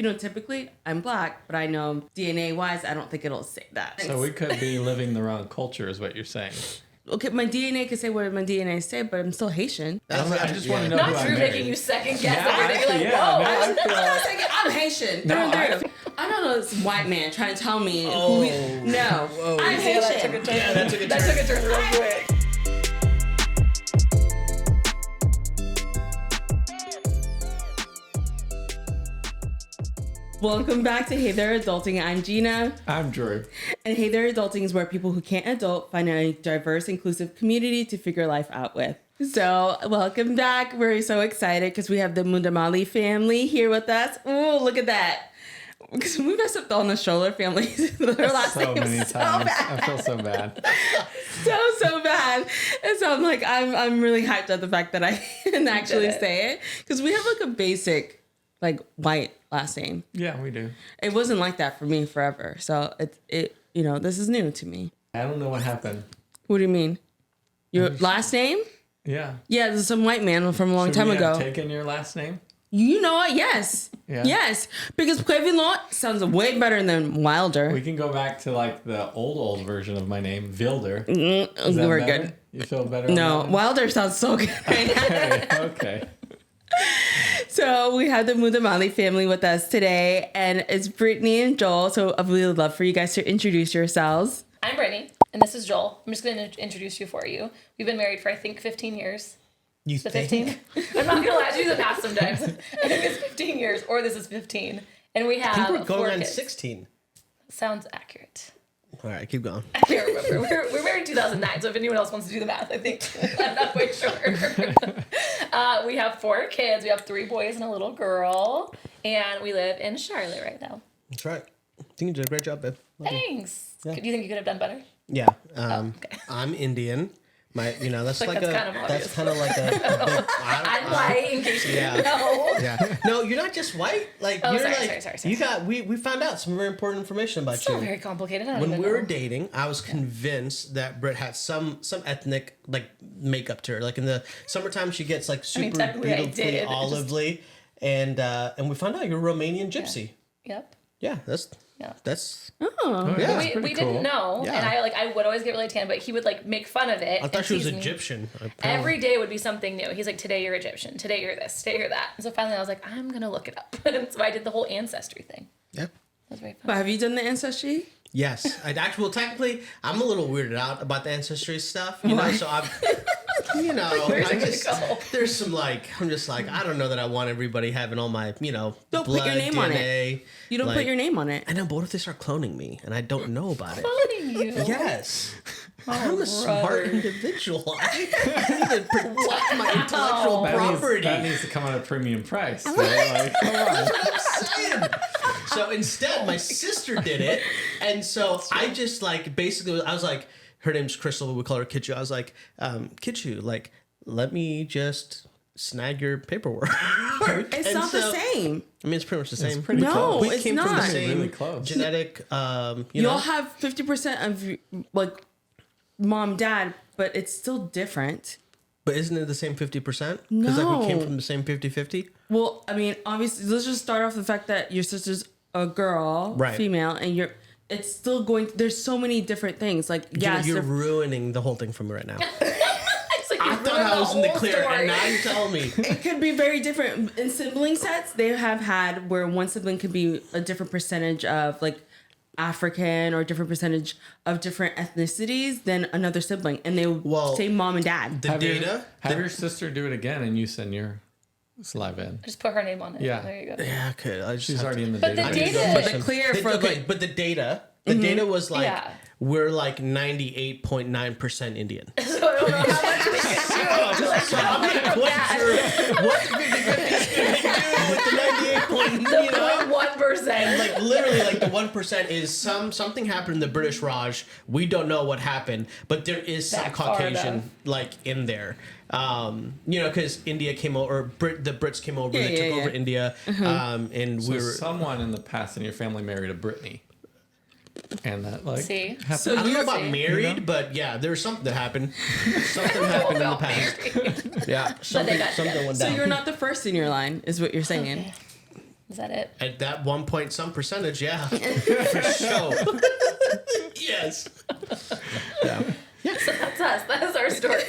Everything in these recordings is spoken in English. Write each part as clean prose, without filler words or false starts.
phenotypically, I'm black, but I know DNA-wise, I don't think it'll say that. So we could be living the wrong culture is what you're saying. Okay, my DNA could say what my DNA say, but I'm still Haitian. I just want to know who Not I'm Drue married. making you second guess Yeah, everything. actually, You're like, yeah, whoa. no, I'm not saying I'm Haitian. No, I don't know this white man trying to tell me. Oh. No, Whoa. I'm Yeah, Haitian. that took a turn. Yeah, that took a That turn. took a turn real quick. Welcome back to Hey There Adulting. I'm Jeena. I'm Drue. And Hey There Adulting is where people who can't adult find a diverse, inclusive community to figure life out with. So, welcome back. We're so excited because we have the Muddamale family here with us. Oh, look at that. Because we messed up on the Scholler family. Their last So name many is times. so bad. I feel so bad. So bad. And so I'm like, I'm really hyped at the fact that I can actually say it. Because we have like a basic, like, white last name. Yeah, we do. It wasn't like that for me forever. So it this is new to me. I don't know what happened. What do you mean? Your last name? Yeah. Yeah, there's some white man from a long Should time we ago. have taken your last name? You know what? Yes. Yeah. Yes. Because Prevalent sounds way better than Wilder. We can go back to like the old version of my name, Vilder. We're better? good. You feel better? on No, that one? Wilder sounds so good right now. Okay. So we have the Muddamale family with us today, and it's Brittany and Joel. So I really would love for you guys to introduce yourselves. I'm Brittany, and this is Joel. I'm just going to introduce you for you. We've been married for, I think, 15 years. You Is it think? 15? I'm not going to lie. I do the math sometimes. I think it's 15 years, or this is 15. And we have I think we're going 4 on kids. 16. Sounds accurate. All right, keep going. I can't remember. We're married in 2009, so if anyone else wants to do the math, I think I'm not quite sure. We have 4 kids. We have 3 boys and a little girl, and we live in Charlotte right now. That's right. I think you did a great job, babe. Thanks. Yeah. Do you think you could have done better? Yeah. Okay. I'm Indian. That's Like, like that's a kind of obvious. that's kind of like a big, I'm white, in case you Yeah. didn't know. yeah. No, you're not just white. Like Oh, you're sorry, like sorry. you got. We found out some very important information about It's not you. very complicated. I don't When even we were know. dating, I was convinced that Britt had some ethnic like makeup to her. Like in the summertime, she gets like super technically I beautifully did. olively, and we found out you're a Romanian gypsy. Yep. Yeah, that's Yeah. that's. Oh. Yeah. We pretty didn't cool. know, Yeah. and I would always get really tan, but he would like make fun of it. I thought and she was tease me. Egyptian. Every day would be something new. He's like, today you're Egyptian, today you're this, today you're that. And so finally I was like, I'm gonna look it up. And so I did the whole ancestry thing. Yeah. It was very fun. But have you done the ancestry? Yes, technically, I'm a little weirded out about the ancestry stuff, you know. Why? So I'm, you know, Where's I it gonna just go? there's some I'm just like I don't know that I want everybody having all my Don't blood, put your name on it. DNA. You don't put your name on it. I know, but what if they start cloning me and I don't know about it? Cloning you. Yes. Oh, I'm a smart brother. individual. I need to protect my intellectual property. That needs to come at a premium price. So, like, come on. That's what I'm saying. So instead, my sister did it, and so I just basically I was like, her name's Crystal, but we call her Kitchu. I was like, Kitchu, let me just snag your paperwork. It's And not the same. I mean, it's pretty much the same. It's pretty No, close. it's came from the not. same Really close. genetic. You You'll know, have 50% of like mom, dad, but it's still different. but isn't it the same 50%? Because No. we came from the same 50-50. Well, I mean, obviously, let's just start off the fact that your sister's a girl, Right. female, and it's still going. There's so many different things. Like, yes, You're they're- ruining the whole thing for me right now. It's like I you thought ruined I the was in the whole clear, story. and now you tell me. it could be very different. In sibling sets, they have had where one sibling could be a different percentage of like African or different percentage of different ethnicities than another sibling, and they Well, say mom and dad. The data. Have your sister do it again and you send your saliva in. Just put her name on it. Yeah. There you go. Yeah, okay. I just She's have already to- in the But the database. data- But the clear for like, but the data. The data was like Yeah. we're like 98.9% Indian. So I don't know how much we can do. Like, So I'm not quite sure what the 50-50 is going to do with the 98 point. You know, 0.1%. like literally, like the 1% is something happened in the British Raj. We don't know what happened, but there is some Back far Caucasian enough. like in there. Because India came over, or the Brits came over, they took over India, and So we were. someone in the past in your family married a Brittany. And that See? happened. So I don't know you're about saying- married, but yeah, there's something that happened. Something happened in the past. Yeah, something went so down. you're not the first in your line, is what you're saying. Is that it? At that 1 point some percentage, yeah. For sure. Yes. Yeah. So that's us. That is our story.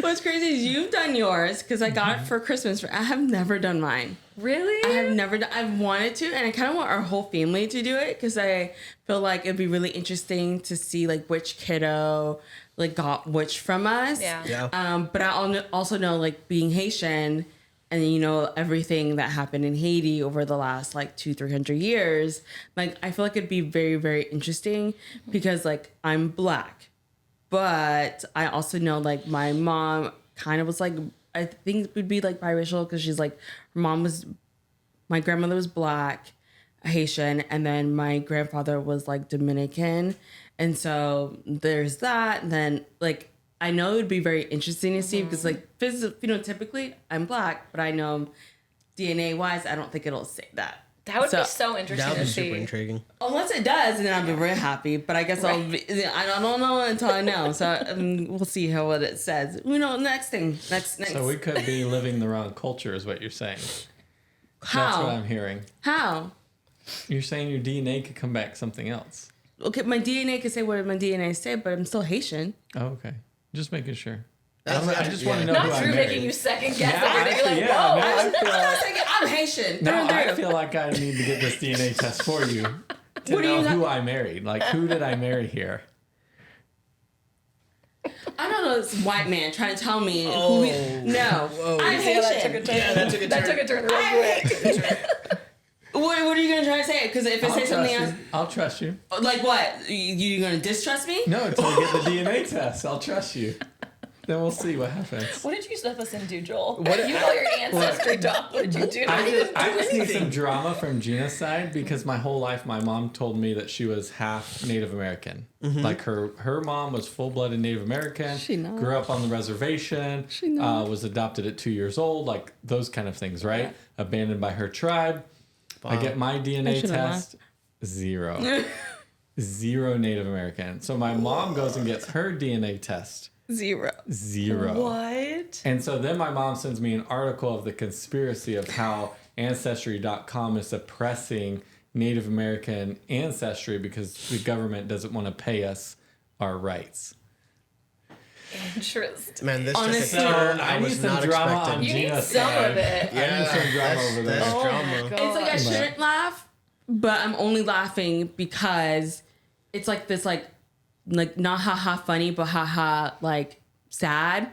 What's crazy is you've done yours because I got it for Christmas. I have never done mine. Really? I have never done. I've wanted to, and I kind of want our whole family to do it because I feel like it'd be really interesting to see like which kiddo like got which from us. Yeah. But I also know like being Haitian, and you know everything that happened in Haiti over the last like 200-300 years. Like I feel like it'd be very, very interesting because like I'm Black. But I also know, like, my mom kind of was, like, I think it would be, like, biracial because she's, like, my grandmother was Black, Haitian, and then my grandfather was, like, Dominican. And so there's that. And then, like, I know it would be very interesting to see because, like, phenotypically, I'm Black, but I know DNA-wise, I don't think it'll say that. That would be so interesting That would to be see. super intriguing. Unless it does, then I'll be very happy. But I guess I don't know until I know. So we'll see what it says. You know, next thing. Next. So we could be living the wrong culture is what you're saying. How? That's what I'm hearing. How? You're saying your DNA could come back something else. Okay, my DNA could say what my DNA say, but I'm still Haitian. Oh, okay. Just making sure. I just want to know who Not I Drue married. making you second guess Now I everything. You're feel- like, whoa. now I feel like- I'm Haitian. No, Through and I through. feel like I need to get this DNA test for you to What do know you got- who I married. Like, who did I marry here? I don't know this white man trying to tell me Oh. who he... No. I'm Yeah, that took a Haitian. turn. Yeah, that took a That turn. took a turn real quick. What are you going to try to say? Because if it says something else... I'll trust you. Like what? You going to distrust me? No, until I get the DNA test. I'll trust you. Then we'll see what happens. What did you slip us in, do, Joel? What- You know your ancestry, dog. What did you do? I just need some drama from Jeena's side because my whole life my mom told me that she was half Native American. Like her mom was full-blooded Native American. She not. Grew up on the reservation. She not. Was adopted at 2 years old. Like those kind of things, right? Yeah. Abandoned by her tribe. I get my DNA should've test. 0. 0 Native American. So my mom goes and gets her DNA test. 0. 0. What? And so then my mom sends me an article of the conspiracy of how Ancestry.com is suppressing Native American ancestry because the government doesn't want to pay us our rights. Interesting. Man, this Honestly, took a turn I I need was some not drama expecting. on You need Jeena's some side. of it. I need some drama over there. That's Oh drama. my God. It's like I shouldn't laugh, but I'm only laughing because it's like this like not haha funny, but haha like sad.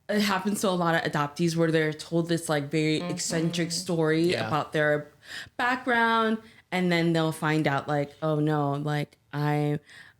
It happens to a lot of adoptees where they're told this like very eccentric story Yeah. about their background, and then they'll find out like, oh no, like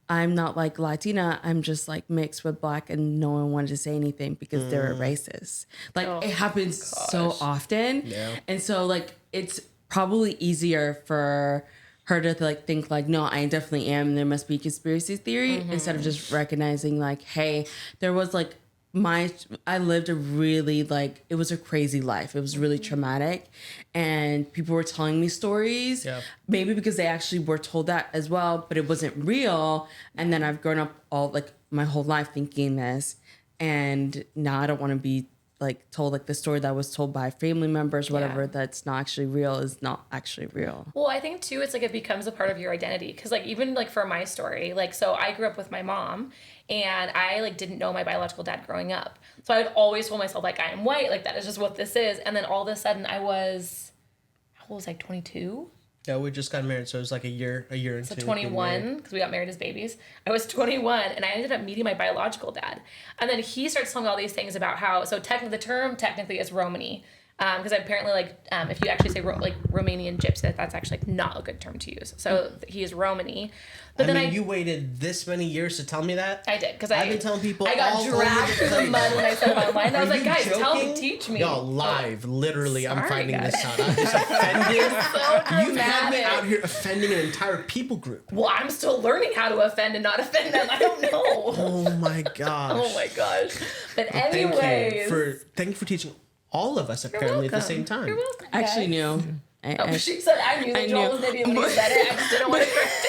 I'm not like Latina. I'm just like mixed with Black, and no one wanted to say anything because they're racist. Like it happens so often, Yeah. and so like it's probably easier for her to like think like, no, I definitely am. There must be conspiracy theory instead of just recognizing like, hey, there was like I lived a really like, it was a crazy life. It was really traumatic, and people were telling me stories, maybe because they actually were told that as well, but it wasn't real. And then I've grown up all like my whole life thinking this, and now I don't want to be like told like the story that was told by family members, whatever, that's not actually real is not actually real. Well, I think too, it's like it becomes a part of your identity. Cause like even like for my story, like so I grew up with my mom and I like didn't know my biological dad growing up. So I would always told myself like I am white, like that is just what this is. And then all of a sudden how old was I, 22? Yeah, we just got married, so it was like a year and So two. 21, because we got married as babies. I was 21, and I ended up meeting my biological dad. And then he starts telling me all these things about how, so technically the term technically is Romani. Because apparently, like, if you actually say like Romanian gypsy, that's actually like, not a good term to use. So he is Romani. But I then mean, you waited this many years to tell me that? I did, because I've been telling people I got all over dragged the through the place. mud when I said it online. And I was Are like, you guys, tell me, joking? teach me. Y'all live, literally, I'm Sorry, finding guys. this out. I'm just offending. So You've had me dramatic. out here offending an entire people group. Well, I'm still learning how to offend and not offend them. I don't know. Oh my gosh. Oh my gosh. But Thank anyways. thank you for teaching all of us apparently at the same time. You're welcome. I actually guys. knew. Oh, she said I knew that I Joel knew. was an idiot when he said it. I just didn't want to correct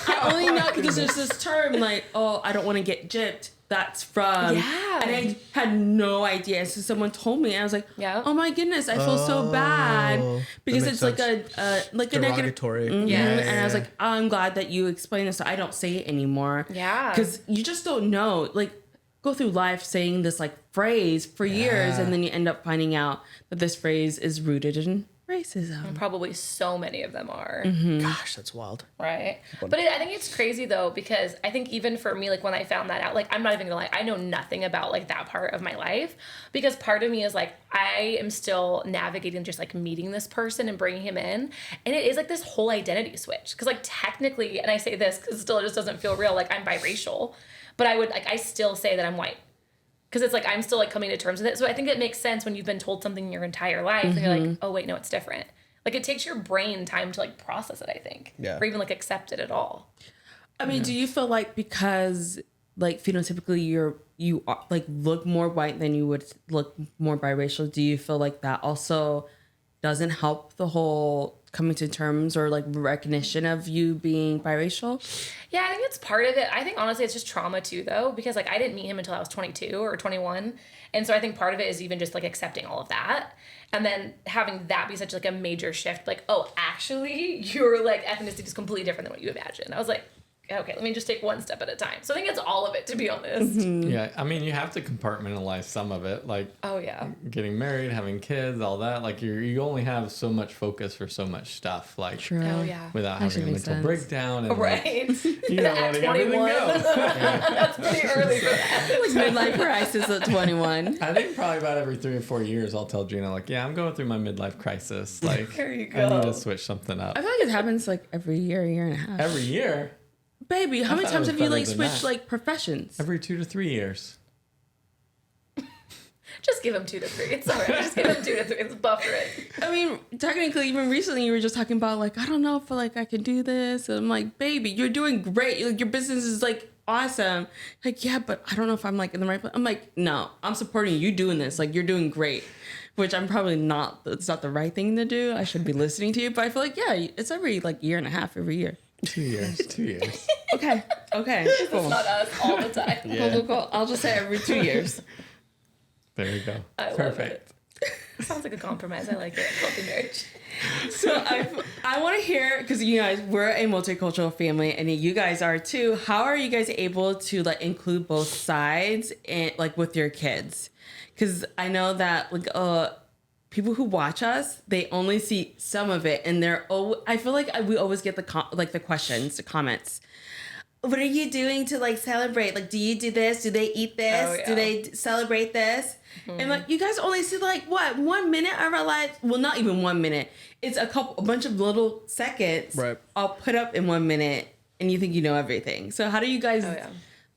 it. I only know because there's this term like, oh, I don't want to get gypped. that's from. Yeah. And I had no idea. So someone told me, and I was like, Yeah. oh my goodness, I feel so bad because makes it's sense. like a negative. Derogatory. And I was like, oh, I'm glad that you explained this so I don't say it anymore. Yeah. Because you just don't know. Like, go through life saying this like phrase for years, and then you end up finding out that this phrase is rooted in racism. And probably so many of them are. Gosh, that's wild. Right. But I think it's crazy though, because I think even for me, like when I found that out, like I'm not even gonna lie, I know nothing about like that part of my life, because part of me is like, I am still navigating just like meeting this person and bringing him in. And it is like this whole identity switch. Cause like technically, and I say this cause still it just doesn't feel real, like I'm biracial, but I still say that I'm white. Because it's like I'm still like coming to terms with it. So I think it makes sense when you've been told something your entire life and you're like, oh wait, no, it's different. Like it takes your brain time to like process it, I think. Yeah. Or even like accept it at all. I mean, do you feel like because like phenotypically you are, like look more white than you would look more biracial, do you feel like that also doesn't help the whole coming to terms or like recognition of you being biracial? Yeah, I think it's part of it. I think honestly it's just trauma too though, because like I didn't meet him until I was 22 or 21. And so I think part of it is even just like accepting all of that. And then having that be such like a major shift, like, oh, actually your like ethnicity is completely different than what you imagined. I was like, okay, let me just take one step at a time. So I think it's all of it, to be honest. Yeah, I mean, you have to compartmentalize some of it, like Oh yeah. getting married, having kids, all that. Like you only have so much focus for so much stuff. Like Oh yeah. without Actually having a makes mental sense. breakdown and Right. like, you know, letting everything 21. go. That's pretty early for that. Like midlife crisis at 21. I think probably about every 3 or 4 years, I'll tell Jeena, like, yeah, I'm going through my midlife crisis. Like, There you I need go. to switch something up. I feel like it happens like every year and a half. Every year, Baby, how many thought it times was have you better like than switched that. like professions? every 2 to 3 years. Just give him 2 to 3. It's all right. Just give him 2 to 3. It's buffer it. I mean, technically, even recently, you were just talking about like, I don't know if like I can do this. And I'm like, baby, you're doing great. Like, your business is like awesome. Like, yeah, but I don't know if I'm like in the right place. I'm like, no, I'm supporting you doing this. Like, you're doing great. Which I'm probably not. It's not the right thing to do. I should be listening to you. But I feel like, yeah, it's every like year and a half, every year. 2 years, 2 years. Okay. Cool. Not us all the time. Cool. I'll just say every 2 years. There you go. I love Perfect. Sounds like a compromise. I like it. Healthy marriage. So I want to hear, because you guys, we're a multicultural family, and you guys are too. How are you guys able to like include both sides and like with your kids? Because I know that like people who watch us, they only see some of it, and I feel like we always get the questions, the comments. What are you doing to like celebrate? Like, do you do this? Do they eat this? Oh, yeah. Do they celebrate this? And like, you guys only see like what 1 minute of our lives? Well, not even 1 minute. It's a bunch of little seconds. Right. All put up in 1 minute, and you think you know everything. So how do you guys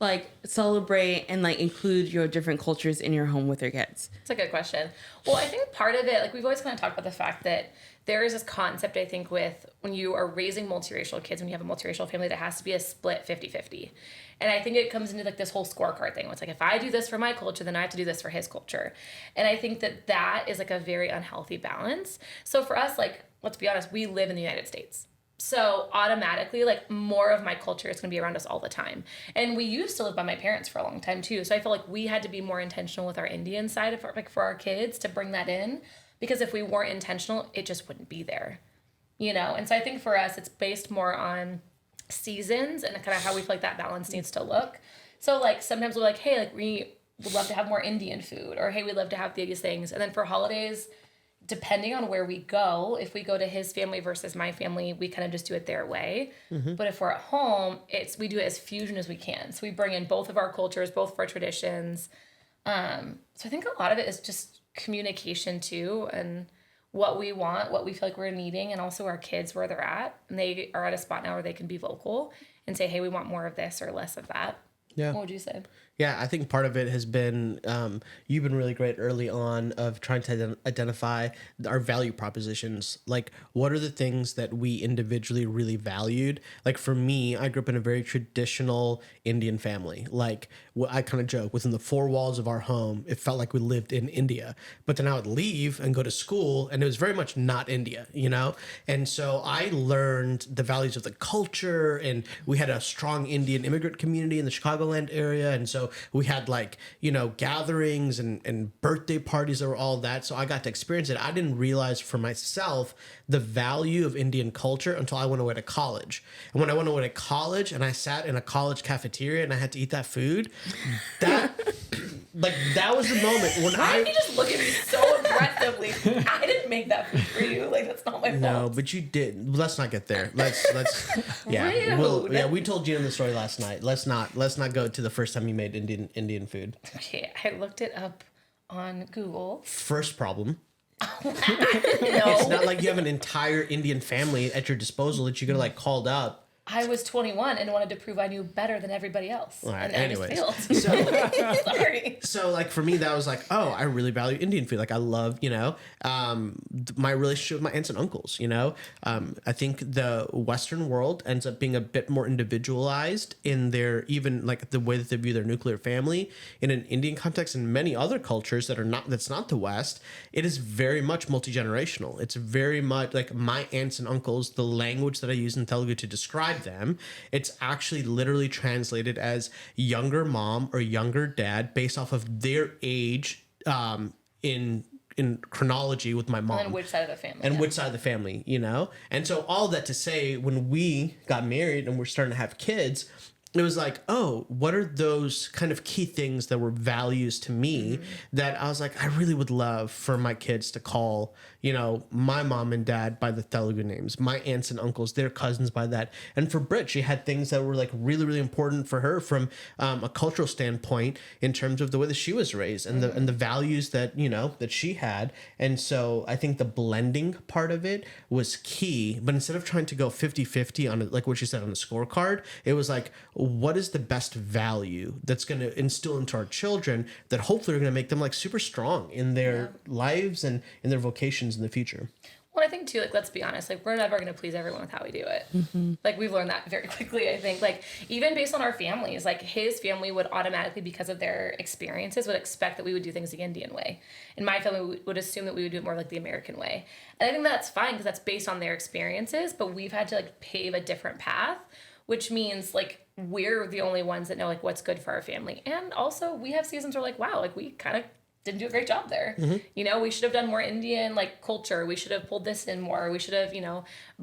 like celebrate and like include your different cultures in your home with your kids? It's a good question. Well, I think part of it, like we've always kind of talked about the fact that there is this concept, I think, with when you are raising multiracial kids, when you have a multiracial family, that has to be a split 50-50. And I think it comes into like this whole scorecard thing. Where it's like, if I do this for my culture, then I have to do this for his culture. And I think that is like a very unhealthy balance. So for us, like, let's be honest, we live in the United States. So automatically, like, more of my culture is going to be around us all the time. And we used to live by my parents for a long time too. So I feel like we had to be more intentional with our Indian side of like for our kids to bring that in, because if we weren't intentional, it just wouldn't be there, you know? And so I think for us, it's based more on seasons and kind of how we feel like that balance needs to look. So like sometimes we're like, hey, like we would love to have more Indian food, or hey, we'd love to have these things. And then for holidays, depending on where we go, if we go to his family versus my family, we kind of just do it their way. Mm-hmm. But if we're at home, we do it as fusion as we can. So we bring in both of our cultures, both of our traditions. So I think a lot of it is just communication too, and what we want, what we feel like we're needing, and also our kids where they're at. And they are at a spot now where they can be vocal and say, hey, we want more of this or less of that. Yeah. What would you say? Yeah, I think part of it has been you've been really great early on of trying to identify our value propositions. Like, what are the things that we individually really valued? Like, for me, I grew up in a very traditional Indian family. Like, I kind of joke, within the four walls of our home, it felt like we lived in India. But then I would leave and go to school, and it was very much not India, you know? And so I learned the values of the culture, and we had a strong Indian immigrant community in the Chicagoland area. And so so we had like, gatherings and birthday parties that were all that. So I got to experience it. I didn't realize for myself the value of Indian culture until I went away to college. And when I went away to college and I sat in a college cafeteria and I had to eat that food, that that was the moment when Why did you just look at me so aggressively? I didn't make that food for you. Like, that's not my fault. No, but you did. Let's not get there. Let's yeah. Rude. We told Jeena the story last night. Let's not go to the first time you made Indian food. Okay, I looked it up on Google. First problem. No. It's not like you have an entire Indian family at your disposal that you could have called up. I was 21 and wanted to prove I knew better than everybody else. All right, and anyways. I just failed. Sorry. So for me, that was I really value Indian food. I love, my relationship with my aunts and uncles, I think the Western world ends up being a bit more individualized in their, even the way that they view their nuclear family. In an Indian context and many other cultures that's not the West, it is very much multi-generational. It's very much my aunts and uncles, the language that I use in Telugu to describe them, it's actually literally translated as younger mom or younger dad based off of their age in chronology with my mom. And which side of the family. And which side of the family, And so all that to say, when we got married and we're starting to have kids, it was what are those kind of key things that were values to me that I was I really would love for my kids to call, my mom and dad by the Telugu names, my aunts and uncles, their cousins by that. And for Britt, she had things that were really, really important for her from a cultural standpoint in terms of the way that she was raised and the values that, that she had. And so I think the blending part of it was key. But instead of trying to go 50-50 on it, like what you said on the scorecard, it was what is the best value that's going to instill into our children that hopefully are going to make them super strong in their lives and in their vocations in the future. Well, I think too, let's be honest, we're never going to please everyone with how we do it. Mm-hmm. We've learned that very quickly, I think. Even based on our families, his family would automatically, because of their experiences, would expect that we would do things the Indian way. And my family would assume that we would do it more like the American way. And I think that's fine because that's based on their experiences, but we've had to pave a different path, which means we're the only ones that know what's good for our family. And also we have seasons where wow, we kind of didn't do a great job there. Mm-hmm. We should have done more Indian culture. We should have pulled this in more. We should have,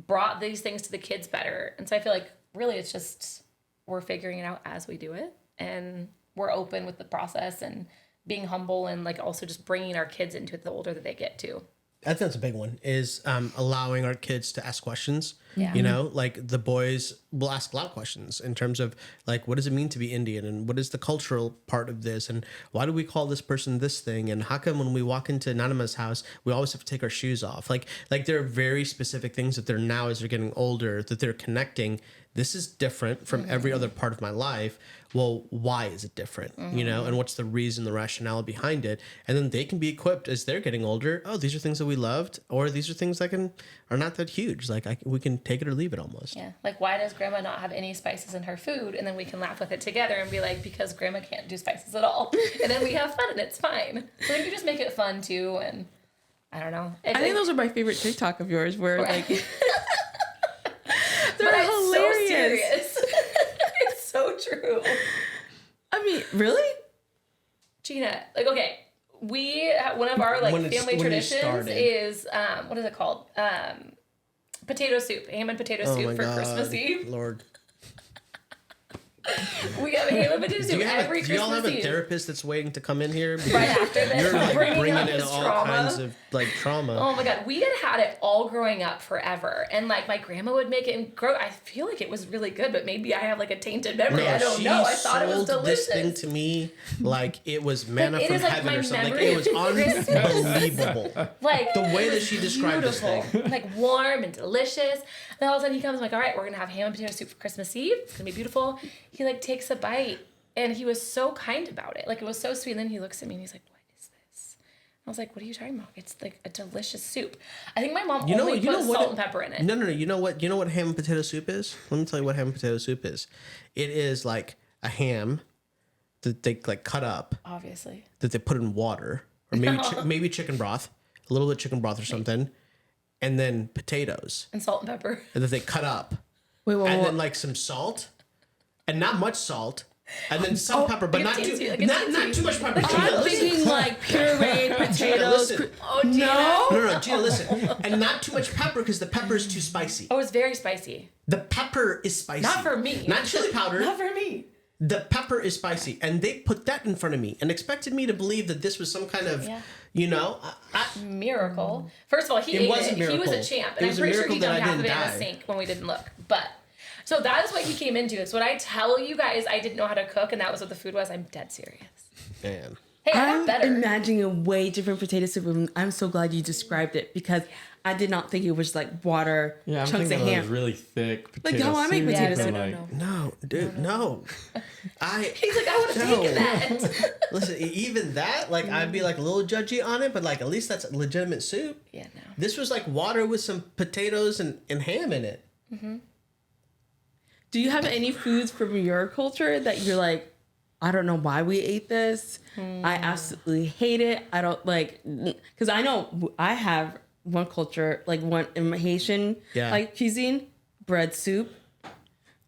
brought these things to the kids better. And so I feel really it's just we're figuring it out as we do it. And we're open with the process and being humble and also just bringing our kids into it the older that they get too. I think that's a big one is allowing our kids to ask questions. Yeah. The boys will ask a lot of questions in terms of what does it mean to be Indian and what is the cultural part of this and why do we call this person this thing and how come when we walk into Nana's house we always have to take our shoes off. There are very specific things that they're now as they're getting older that they're connecting. This is different from every other part of my life. Well, why is it different? And what's the reason, the rationale behind it? And then they can be equipped as they're getting older. Oh, these are things that we loved, or these are things that are not that huge. We can take it or leave it almost. Yeah. Why does grandma not have any spices in her food? And then we can laugh with it together and be because grandma can't do spices at all. And then we have fun and it's fine. So you just make it fun too. And I don't know. I think those are my favorite TikTok of yours where They're hilarious. So serious. It's so true. I mean, really? Jeena, okay, one of our family traditions is what is it called? Potato soup, ham and potato soup for Christmas Eve. Lord. We have ham and potato soup every Christmas Eve. Do y'all have a therapist that's waiting to come in here? Right after this, you're bringing up in this all trauma. kinds of trauma. Oh my God, we had it all growing up forever, and my grandma would make it. And I feel it was really good, but maybe I have a tainted memory. No, I don't know. I thought it was delicious. This thing to me it was manna from heaven or something. Memory It was unbelievable. The way that she described this thing, warm and delicious. Then all of a sudden he comes all right, we're gonna have ham and potato soup for Christmas Eve. It's gonna be beautiful. He takes a bite and he was so kind about it. It was so sweet. And then he looks at me and he's like, "What is this?" I was like, "What are you talking about? It's a delicious soup." I think my mom only put salt and pepper in it. No. You know what ham and potato soup is? Let me tell you what ham and potato soup is. It is a ham that they cut up. Obviously. That they put in water or maybe chicken broth, a little bit of chicken broth or something, and then potatoes and salt and pepper. And that they cut up. Wait, and then some salt, and not much salt, And then some pepper, but like not a too, teensy, like a not teensy. too much pepper. I'm Gina, listen. thinking like pureed potatoes. listen. Oh, Jeena. No. Gina, listen. And not too much pepper because the pepper is too spicy. Oh, it's very spicy. The pepper is spicy. Not for me. Not chili powder. Not for me. The pepper is spicy. And they put that in front of me and expected me to believe that this was some kind of, you know, Miracle. First of all, he ate wasn't it. He was a miracle. champ. It And I'm was a pretty sure miracle he that dumped I half of it didn't in die. the sink when we didn't look. But so that is what he came into. So when I tell you guys I didn't know how to cook and that was what the food was, I'm dead serious. man. Hey, I I'm got better. imagining a way different potato soup. And I'm so glad you described it because I did not think it was like water Yeah, I'm chunks thinking of of ham. those really thick potato how I make soups potato and, soup. No, dude, no. He's like, I would have taken that. Listen, even that, like, I'd be like a little judgy on it, but like at least that's legitimate soup. Yeah, no. This was like water with some potatoes and ham in it. Do you have any foods from your culture that you're like, I don't know why we ate this. I absolutely hate it. I don't like, because I know I have one culture, like one in Haitian like cuisine, bread soup.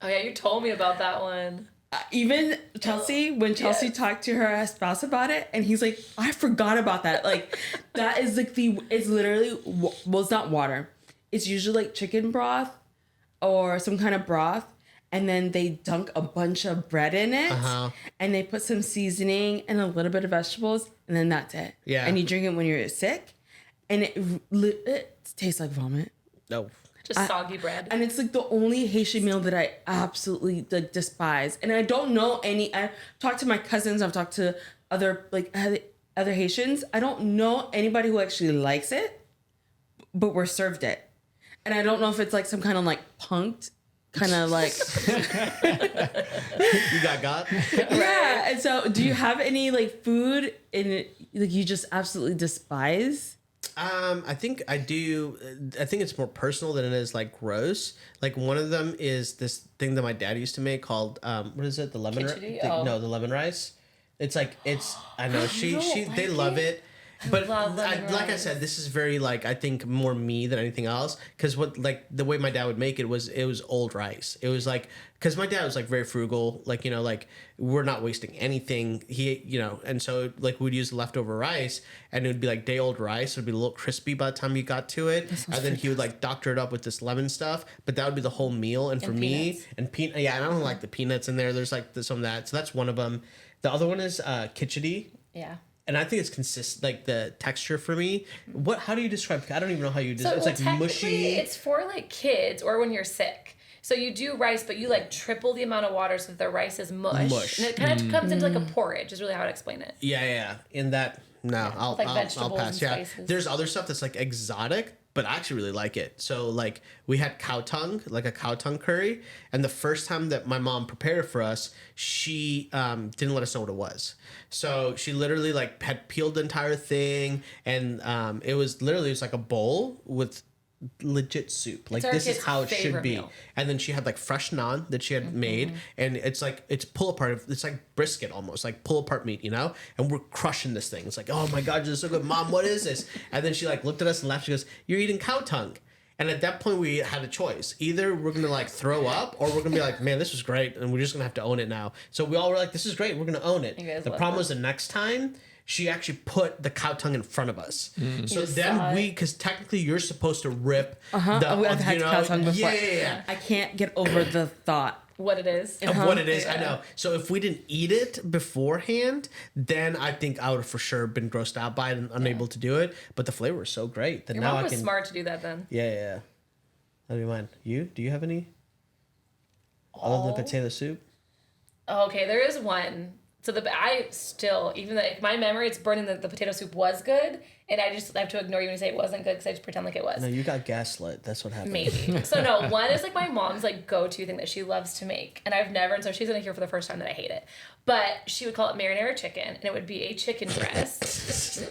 Oh yeah, you told me about that one. Even Chelsea, when Chelsea talked to her spouse about it, and he's like, I forgot about that. Like, that is like it's literally, well, it's not water. It's usually like chicken broth or some kind of broth. And then they dunk a bunch of bread in it. And they put some seasoning and a little bit of vegetables. And then that's it. Yeah. And you drink it when you're sick. And it tastes like vomit. No. Just soggy bread. And it's like the only Haitian meal that I absolutely like despise. And I don't know any. I've talked to my cousins. I've talked to other Haitians. I don't know anybody who actually likes it, but we're served it. And I don't know if it's like some kind of like punked kind of like. You got? Yeah. And so, do you have any like food in it like you just absolutely despise? I think I do. I think it's more personal than it is like gross. Like one of them is this thing that my dad used to make called what is it? The lemon rice? Khichdi? Oh. No, the lemon rice. It's like I know they love it. But love lemon like I rice. said, this is very like I think more me than anything else. Because what like the way my dad would make it was old rice. It was like because my dad was like very frugal. Like you know like we're not wasting anything. He you know and so like we'd use leftover rice and it would be like day old rice. It would be a little crispy by the time you got to it. And then he would like doctor it up with this lemon stuff. But that would be the whole meal. And for me peanuts. and peanut and I don't like the peanuts in there. There's like some of that. So that's one of them. The other one is khichdi. Yeah. And I think it's consistent, like the texture for me. How do you describe? I don't even know how you describe. So It's like mushy. It's for like kids or when you're sick. So you do rice, but you like triple the amount of water so that the rice is mush. And it kind of comes into like a porridge. Is really how I'd explain it. Yeah. In that, no, I'll vegetables pass. and Yeah, spices. there's other stuff that's like exotic, but I actually really like it. So like we had cow tongue, like a cow tongue curry, and the first time that my mom prepared it for us, she didn't let us know what it was. So she literally like had peeled the entire thing, and it was like a bowl with legit soup. Like our this is kid's how it should favorite be. meal. And then she had like fresh naan that she had made, and it's pull apart. It's like brisket almost, like pull apart meat, you know. And we're crushing this thing. It's like, oh my god, this is so good, Mom. What is this? And then she like looked at us and laughed. She goes, "You're eating cow tongue." And at that point, we had a choice. Either we're gonna like throw up, or we're gonna be like, "Man, this was great," and we're just gonna have to own it now. So we all were like, "This is great. We're gonna own it." You guys The love problem that. was the next time. She actually put the cow tongue in front of us. So You then saw it. because technically you're supposed to rip I've had cow tongue before. Yeah. I can't get over the thought. What it is. Of what it is, I Yeah. know. So if we didn't eat it beforehand, then I think I would have for sure been grossed out by it and unable to do it. But the flavor was so great that Your now mom I was can. smart to do that then. Yeah. That'd be mine. Do you have any? Other than potato soup? Oh, okay, there is one. So I still, even though my memory, it's burning that the potato soup was good, and I just have to ignore you when you say it wasn't good because I just pretend like it was. No, you got gaslit. That's what happened. Maybe. So no, one is like my mom's like go-to thing that she loves to make, and I've never, and so she's gonna hear for the first time that I hate it. But she would call it marinara chicken, and it would be a chicken breast.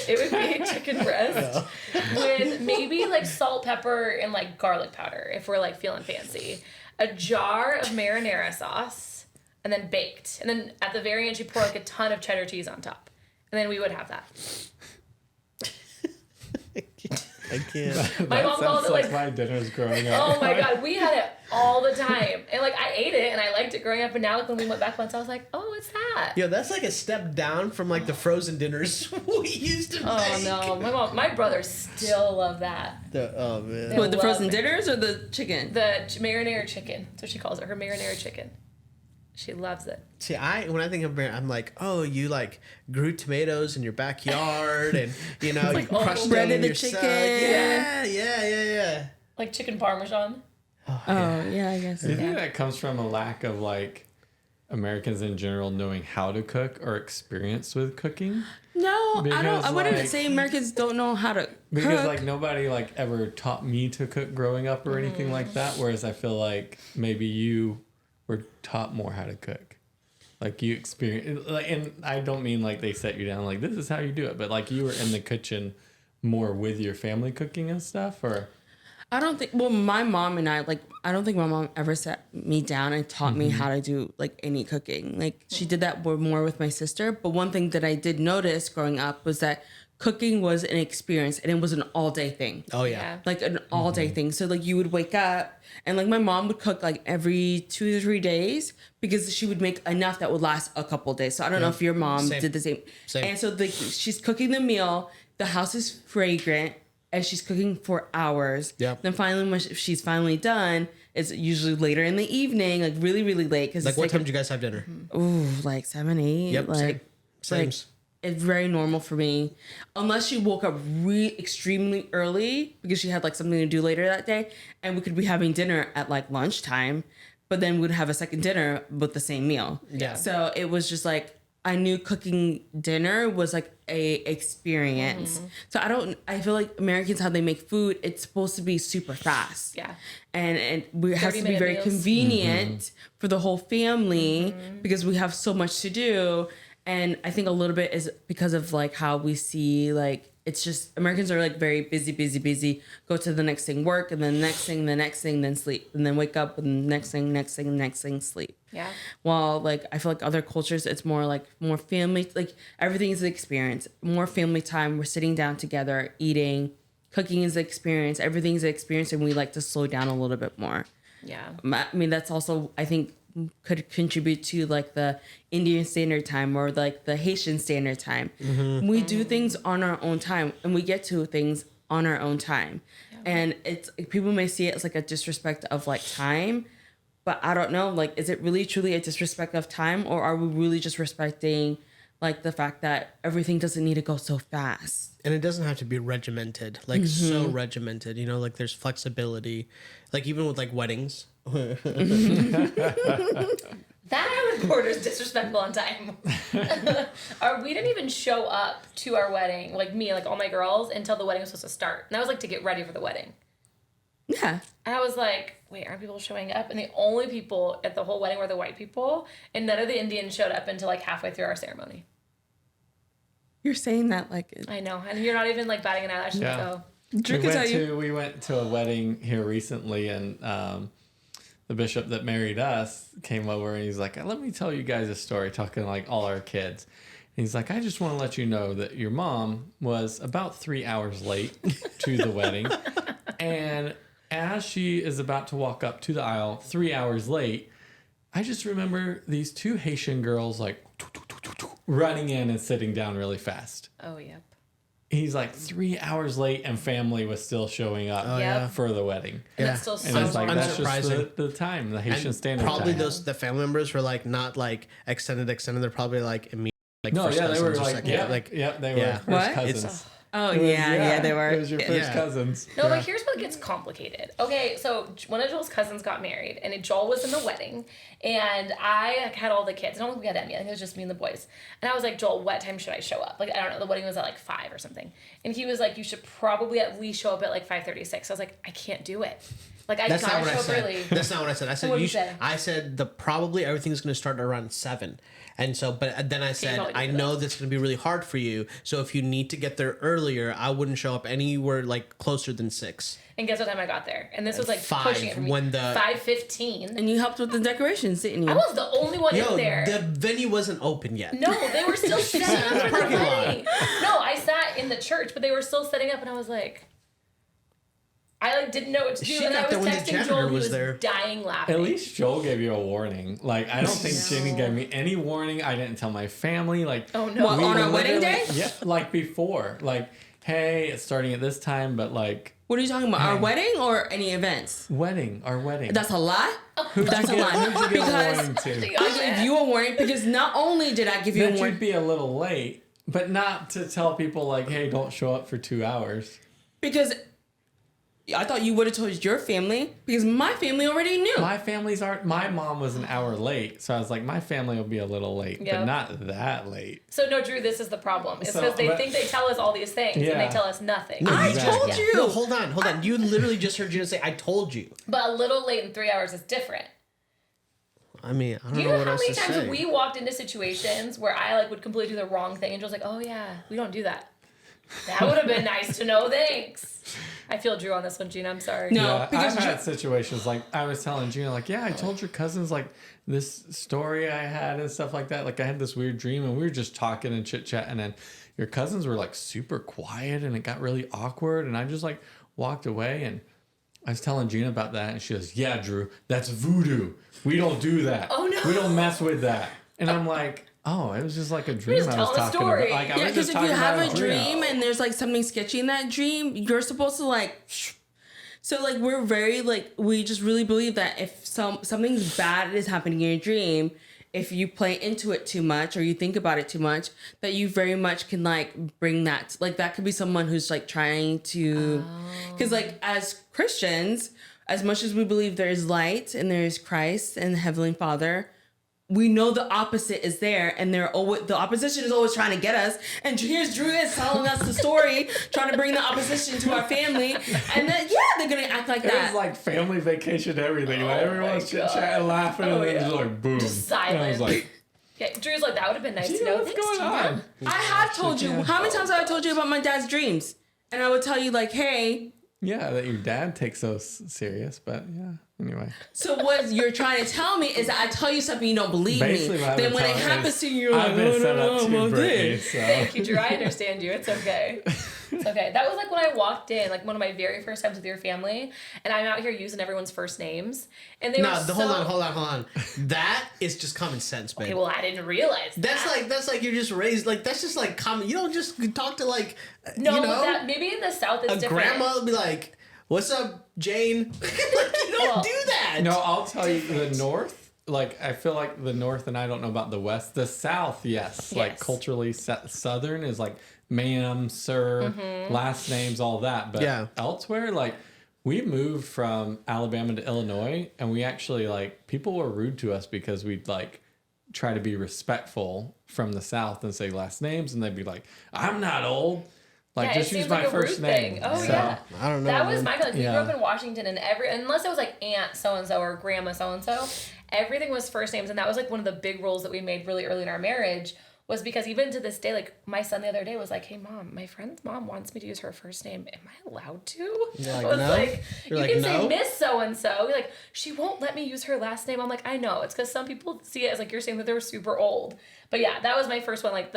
It would be a chicken breast with maybe like salt, pepper, and like garlic powder if we're like feeling fancy. A jar of marinara sauce. And then baked. And then at the very end, you pour like a ton of cheddar cheese on top. And then we would have that. I can't. My mom called it like my dinners growing up. oh my god, we had it all the time, and like I ate it and I liked it growing up, and now like when we went back once, I was like, oh, it's that. Yo, that's like a step down from like the frozen dinners we used to Oh make. no, my brothers still love that. Oh man. They What, the love frozen it. dinners or the chicken? The marinara chicken. That's what she calls it. Her marinara chicken. She loves it. See, when I think of beer, I'm like, oh, you like grew tomatoes in your backyard, and you know, you crushed them breaded in the your chicken. Yeah. Like chicken parmesan. Oh, yeah, I guess. Do you think that comes from a lack of like Americans in general knowing how to cook or experience with cooking? No, I Because, don't. I wouldn't like- say Americans don't know how to Because cook. like nobody like ever taught me to cook growing up or anything like that. Whereas I feel like maybe you were taught more how to cook. Like you experience, like, and I don't mean like they set you down like this is how you do it, but like you were in the kitchen more with your family cooking and stuff, or I don't think. Well, my mom and I don't think my mom ever sat me down and taught me how to do like any cooking. Like she did that more with my sister. But one thing that I did notice growing up was that cooking was an experience and it was an all day thing. Oh yeah. Like an all day thing. So like you would wake up and like my mom would cook like every 2 to 3 days because she would make enough that would last a couple of days. So I don't know if your mom Same. did the same. Same. And so she's cooking the meal. The house is fragrant and she's cooking for hours. Yeah. Then finally when she's finally done, it's usually later in the evening, like really, really late. Cause Like it's what time did you guys have dinner? ooh, like 7, 8. Yep. Like, Same. like, it's very normal for me, unless she woke up extremely early because she had like something to do later that day, and we could be having dinner at like lunchtime, but then we'd have a second dinner with the same meal. Yeah. So it was just like I knew cooking dinner was like a experience. So I feel like Americans, how they make food, it's supposed to be super fast. Yeah. And it has to be 30-minute very meals. convenient for the whole family because we have so much to do. And I think a little bit is because of like how we see like it's just Americans are like very busy, go to the next thing, work, and then the next thing, then sleep, and then wake up and next thing, sleep. Yeah. While like I feel like other cultures, it's more family, like everything is an experience, more family time. We're sitting down together, eating, cooking is an experience, everything is an experience, and we like to slow down a little bit more. Yeah. I mean, that's also, I think, could contribute to like the Indian Standard Time or like the Haitian Standard Time. We do things on our own time and we get to things on our own time. And it's people may see it as like a disrespect of like time, but I don't know, like, is it really truly a disrespect of time, or are we really just respecting like the fact that everything doesn't need to go so fast? And it doesn't have to be regimented, like so regimented, you know, like there's flexibility, like even with like weddings. That reporter's disrespectful on time. We didn't even show up to our wedding, like me, like all my girls, until the wedding was supposed to start. And that was like to get ready for the wedding. Yeah. And I was like, wait, aren't people showing up? And the only people at the whole wedding were the white people, and none of the Indians showed up until like halfway through our ceremony. You're saying that like I know, and you're not even like batting an eyelash. Yeah. So Drew can tell you. we went to a wedding here recently, and the bishop that married us came over and he's like, let me tell you guys a story, talking to like all our kids. And he's like, I just want to let you know that your mom was about 3 hours late to the wedding. And as she is about to walk up to the aisle 3 hours late, I just remember these two Haitian girls like running in and sitting down really fast. oh yep. He's like 3 hours late and family was still showing up yeah. for the wedding. And Yeah. that's still And so it's like, normal. that's just Unsurprising. the time, the Haitian And standard probably time. the family members were like not like extended. They're probably like immediate. Like No, first yeah, they were cousins or like, second- yeah, like they were yeah. first What? cousins. Oh It was- yeah, they were. It was your first Yeah. cousins. No, but here's what gets complicated. Okay, so one of Joel's cousins got married, and Joel was in the wedding, and I had all the kids. I don't think we had Emmy. I think it was just me and the boys. And I was like, Joel, what time should I show up? Like, I don't know. The wedding was at like 5 or something. And he was like, you should probably at least show up at like 5:36. I was like, I can't do it. Like, I That's not gotta what I show up said. early. That's not what I said. I said What'd you should, say? I said the probably everything's going to start around 7. And so, but then I said, probably I do know that. this is going to be really hard for you. So if you need to get there earlier, I wouldn't show up anywhere like closer than 6. And guess what time I got there? And this was like 5 pushing it for me. when the- 5:15. And you helped with the decorations, didn't you? I was the only one Yo, in there. the venue wasn't open yet. No, they were still setting up for the Parking lot. wedding. No, I sat in the church, but they were still setting up, and I was like, didn't know what to do. She And I got was there when the texting janitor Joel, he was was there. dying laughing. At least Joel gave you a warning. Like, I don't think Jenny gave me any warning. I didn't tell my family. Like, Oh, no. What, we on our wedding literally- day? Yeah, like before. Like, hey, it's starting at this time, but like, What are you talking about? Our wedding or any events? our wedding. That's a lie? Who'd That's a you lie. give a Because warning to? I gave you a warning because not only did I give you a That warning. you'd be a little late, but not to tell people like, hey, don't show up for 2 hours. Because I thought you would have told your family because my family already knew. My mom was an hour late, so I was like, my family will be a little late, Yep. but not that late. So no, Drew, this is the problem. It's So, because they but- think they tell us all these things and Yeah. they tell us nothing. I Exactly. told you. No, hold on. You literally just heard Jeena say, I told you. But a little late in 3 hours is different. I mean, I don't You know know what how else many to times say. we walked into situations where I like would completely do the wrong thing and Joel's like, oh yeah, we don't do that. That would have been nice to know, thanks. I feel Drew on this one, Jeena, I'm sorry. No. Yeah, because I've you- had situations like I was telling Gina, like, yeah, I told your cousins like this story I had and stuff like that. Like I had this weird dream and we were just talking and chit chatting and your cousins were like super quiet and it got really awkward and I just like walked away and I was telling Gina about that and she goes, yeah, Drew, that's voodoo. We don't do that. Oh, no. We don't mess with that. And I'm like, oh, it was just like a dream just I was telling a talking story. about. Like I Yeah, was because just if talking you have about a dream and there's like something sketchy in that dream, you're supposed to like. So like we're very like we just really believe that if something's bad is happening in your dream, if you play into it too much or you think about it too much, that you very much can like bring that like that could be someone who's like trying to, because like as Christians, as much as we believe there is light and there is Christ and the Heavenly Father, we know the opposite is there, and they're always the opposition is always trying to get us. And here's Drew is telling us the story, trying to bring the opposition to our family, and then they're gonna act like It that. was like family vacation, everything. Like Oh everyone's my chit God. chatting, laughing, Oh, and then yeah. just like boom. Just And I was silent. like, Yeah, Drew's like, that would have been nice to Gina, know. what's Thanks, going Jeena. on? I have told you how many times have I told you about my dad's dreams, and I would tell you like, hey. Yeah, that your dad takes those serious, but yeah. Anyway, So what you're trying to tell me is that I tell you something you don't believe basically, me. what I've Then been when it telling happens is to you, you're like, I've been oh, set no, up no, to Brittany, this. so Thank you, Drew. I understand you. It's okay. It's okay. That was like when I walked in, like one of my very first times with your family, and I'm out here using everyone's first names, and they No, were so... hold on. That is just common sense, babe. Okay, well, I didn't realize that. That's like you're just raised like that's just like common. You don't just talk to like No, you know, but that maybe in the South it's a different. grandma will be like, "What's up, Jane?" Like, you don't Well, do that. no, I'll tell you the North. Like I feel like the North, and I don't know about the West. The South, yes, like Yes. culturally Southern is like ma'am, sir, last names, all that. But Yeah. elsewhere, like we moved from Alabama to Illinois, and we actually like people were rude to us because we'd like try to be respectful from the South and say last names, and they'd be like, "I'm not old." Like Yeah, just it use seems my like a first rude name. thing. Oh, So, yeah. I don't know. That was man. my like we Yeah. grew up in Washington, and unless it was like aunt so and so or grandma so and so, everything was first names, and that was like one of the big rules that we made really early in our marriage. Was because even to this day, like my son the other day was like, "Hey mom, my friend's mom wants me to use her first name. Am I allowed to?" You're like, I was "No?" like, You're "You like, can say "No?" Miss so and so." Like, she won't let me use her last name. I'm like, I know. It's because some people see it as like you're saying that they're super old. But yeah, that was my first one. Like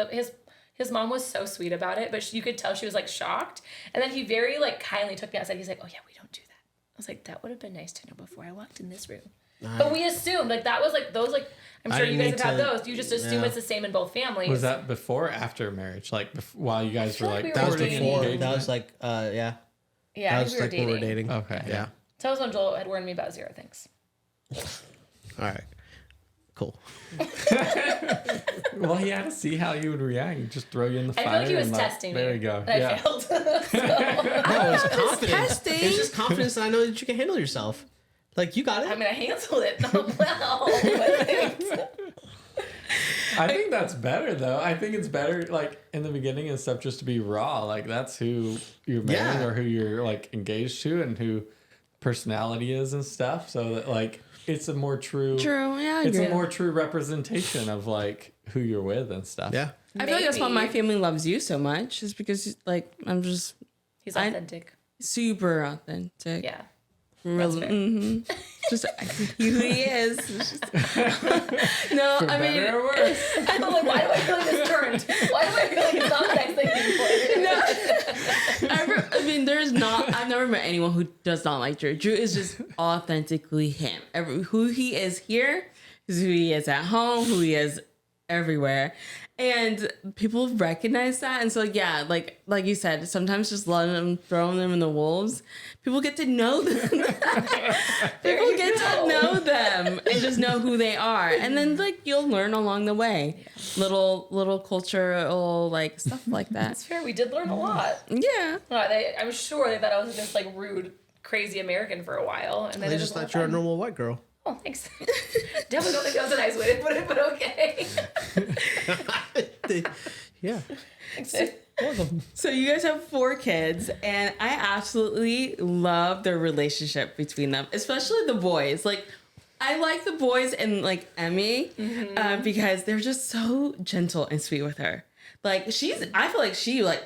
his mom was so sweet about it, but you could tell she was like shocked. And then he very like kindly took me outside. He's like, "Oh yeah, we don't do that." I was like, "That would have been nice to know before I walked in this room." But we assumed like that was like those like I'm I sure you didn't guys have need had to- those. You just assume yeah. it's the same in both families. Was that before or after marriage? Like while you guys were feel like like we were That was dating. before. engagement? That was like yeah. Yeah, I That think was we were like when we were dating. dating. Okay. Yeah. So that was when Joel had warned me about zero things. All right. Cool. Well, he had to see how you would react. He'd just throw you in the I fire. feel like he was and, testing me. There you go. And Yeah. I failed. So- No, it was confidence. testing. It's just confidence that I know that you can handle yourself. Like you got it. I mean, I handled it not well. But thanks. I think that's better though. I think it's better like in the beginning and stuff just to be raw. Like that's who you're marrying Yeah. or who you're like engaged to and who personality is and stuff. So that like it's a more true Yeah, I it's agree. a more true representation of like who you're with and stuff. yeah. I feel like that's why Maybe. my family loves you so much, is because like I'm just He's authentic. super authentic. Yeah. Really, fair. just who he is. It's just- no, For I mean, better or worse. I'm like, why do I feel like this turned? Why do I feel like it's not the next thing you put? no, mean, I've never met anyone who does not like Drew. Drew is just authentically him. Who he is here is who he is at home, who he is everywhere. And people recognize that. And so, yeah, like you said, sometimes just letting them, throwing them in the wolves, people get to know them. People get to know them and just know who they are. And then, like, you'll learn along the way. Little cultural, like, stuff like that. It's fair. We did learn a lot. Yeah. I'm sure they thought I was just, like, rude, crazy American for a while. And then They just thought you were a normal white girl. Oh, thanks. Definitely don't think that was a nice way to put it, but okay. Yeah. Thanks. So you guys have 4 kids, and I absolutely love the relationship between them, especially the boys. Like, I like the boys and, like, Emmy because they're just so gentle and sweet with her. Like, I feel like she, like,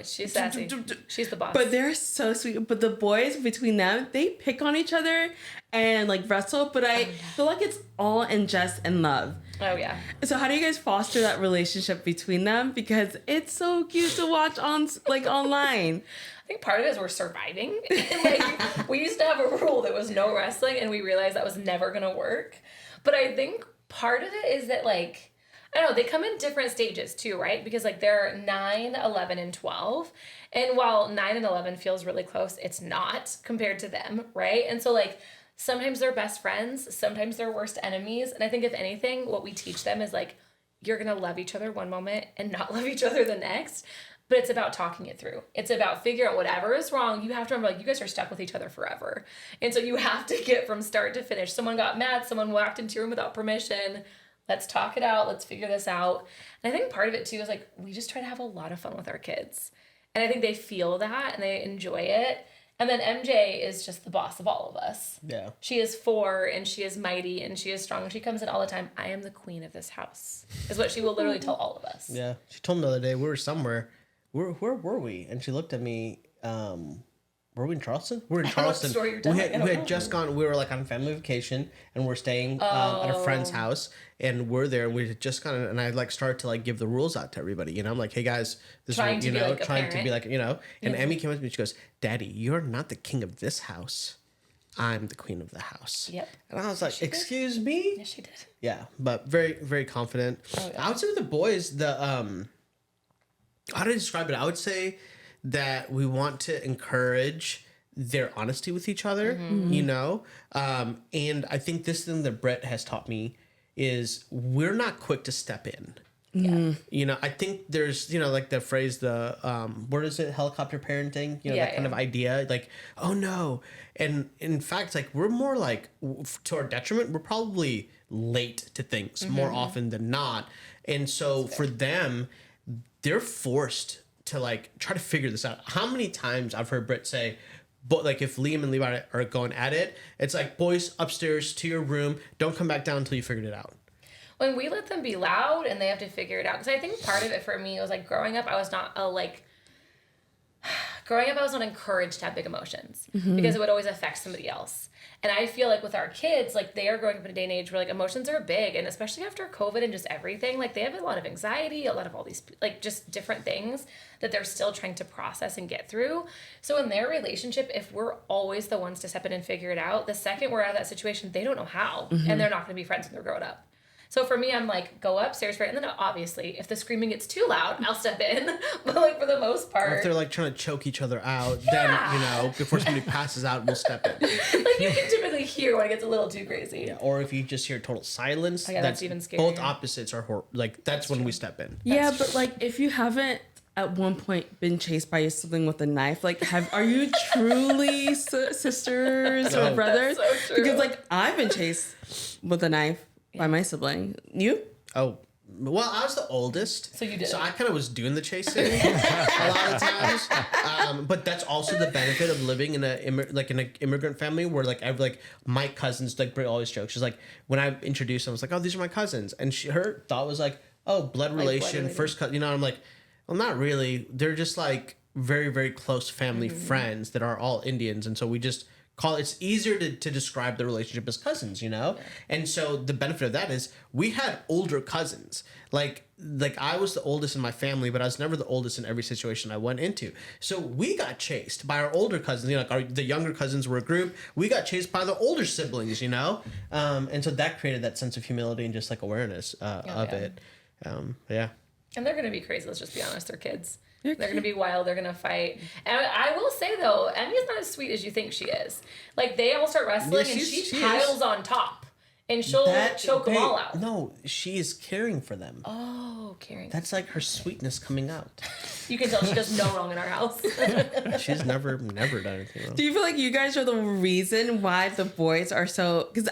she's sassy. She's the boss. But they're so sweet. But the boys between them, they pick on each other and like wrestle. But I feel like it's all in jest and love. Oh yeah. So how do you guys foster that relationship between them? Because it's so cute to watch online. I think part of it is we're surviving. Like, we used to have a rule that was no wrestling, and we realized that was never gonna work. But I think part of it is that, like, I don't know, they come in different stages too, right? Because, like, they're 9, 11, and 12. And while 9 and 11 feels really close, it's not compared to them, right? And so, like, sometimes they're best friends, sometimes they're worst enemies. And I think, if anything, what we teach them is, like, you're going to love each other one moment and not love each other the next. But it's about talking it through. It's about figuring out whatever is wrong. You have to remember, like, you guys are stuck with each other forever. And so you have to get from start to finish. Someone got mad, someone walked into your room without permission. Let's talk it out. Let's figure this out. And I think part of it too is, like, we just try to have a lot of fun with our kids. And I think they feel that and they enjoy it. And then MJ is just the boss of all of us. Yeah. She is 4 and she is mighty and she is strong. And she comes in all the time. I am the queen of this house, is what she will literally tell all of us. Yeah. She told me the other day, we were somewhere. Where were we? And she looked at me, were we in Charleston? We're in Charleston. We had just gone. We were like on family vacation, and we're staying at a friend's house, and we're there. And we had just gone, and I like started to like give the rules out to everybody. You know, I'm like, hey guys, this Trying is to be like a trying to be parent. like, you know. And Emmy came up to me. She goes, "Daddy, you're not the king of this house. I'm the queen of the house." Yep. And I was like, She did. "Excuse me?" Yes, she did. Yeah, but very, very confident. Oh, yeah. I would say with the boys, how do I describe it? I would say that we want to encourage their honesty with each other, you know? And I think this thing that Brett has taught me is we're not quick to step in. Yeah. You know, I think there's, you know, like the phrase, what is it? Helicopter parenting, you know, that kind of idea, like, oh no. And in fact, like, we're more like, to our detriment, we're probably late to things more often than not. And so for them, they're forced to like try to figure this out. How many times I've heard Britt say, but like if Liam and Levi are going at it, it's like, boys, upstairs to your room. Don't come back down until you figured it out. When we let them be loud and they have to figure it out, because I think part of it for me was like growing up, I was not encouraged to have big emotions because it would always affect somebody else. And I feel like with our kids, like they are growing up in a day and age where like emotions are big, and especially after COVID and just everything, like they have a lot of anxiety, a lot of all these like just different things that they're still trying to process and get through. So in their relationship, if we're always the ones to step in and figure it out, the second we're out of that situation, they don't know how, and they're not going to be friends when they're grown up. So for me, I'm like, go upstairs for it. And then obviously, if the screaming gets too loud, I'll step in. But like for the most part. Or if they're like trying to choke each other out, then, you know, before somebody passes out, we'll step in. Like you can typically hear when it gets a little too crazy. Yeah, or if you just hear total silence, Oh, yeah, that's even scarier. Both opposites are that's when we step in. Yeah, but like if you haven't at one point been chased by your sibling with a knife, like are you truly sisters or brothers? That's so true. Because like I've been chased with a knife by my sibling. You? Oh, well, I was the oldest, So you did. So I kind of was doing the chasing a lot of times. But that's also the benefit of living in an immigrant family where like my cousins, like Brit always jokes. She's like, when I introduced them, I was like, oh, these are my cousins, and her thought was like, oh, blood relation, related. first cousin. You know, I'm like, well, not really. They're just like very, very close family friends that are all Indians. And so we just it's easier to describe the relationship as cousins, you know? And so the benefit of that is we had older cousins. Like I was the oldest in my family, but I was never the oldest in every situation I went into. So we got chased by our older cousins. You know, like the younger cousins were a group. We got chased by the older siblings, you know? And so that created that sense of humility and just like awareness of it. Yeah. And they're going to be crazy. Let's just be honest. They're kids. They're going to be wild. They're going to fight. And I will say, though, Emmy's not as sweet as you think she is. Like, they all start wrestling, and she piles on top. And she'll choke them all out. No, she is caring for them. Oh, caring. That's like her sweetness coming out. You can tell she does no wrong in our house. She's never done anything wrong. Do you feel like you guys are the reason why the boys are so... Because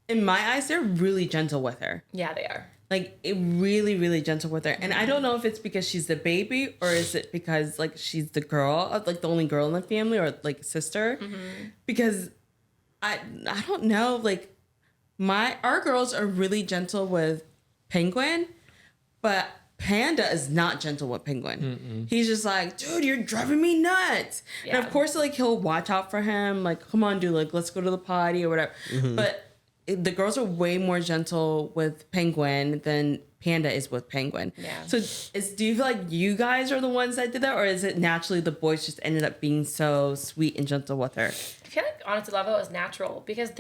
in my eyes, they're really gentle with her. Yeah, they are. Like, really, really gentle with her. And I don't know if it's because she's the baby or is it because, like, she's the girl, like, the only girl in the family or, like, sister. Because I don't know, like, our girls are really gentle with Penguin, but Panda is not gentle with Penguin. He's just like, dude, you're driving me nuts. Yeah. And, of course, like, he'll watch out for him. Like, come on, dude, like, let's go to the potty or whatever. But... the girls are way more gentle with Penguin than Panda is with Penguin. Yeah. So do you feel like you guys are the ones that did that, or is it naturally the boys just ended up being so sweet and gentle with her? I feel like, honestly, love it was natural because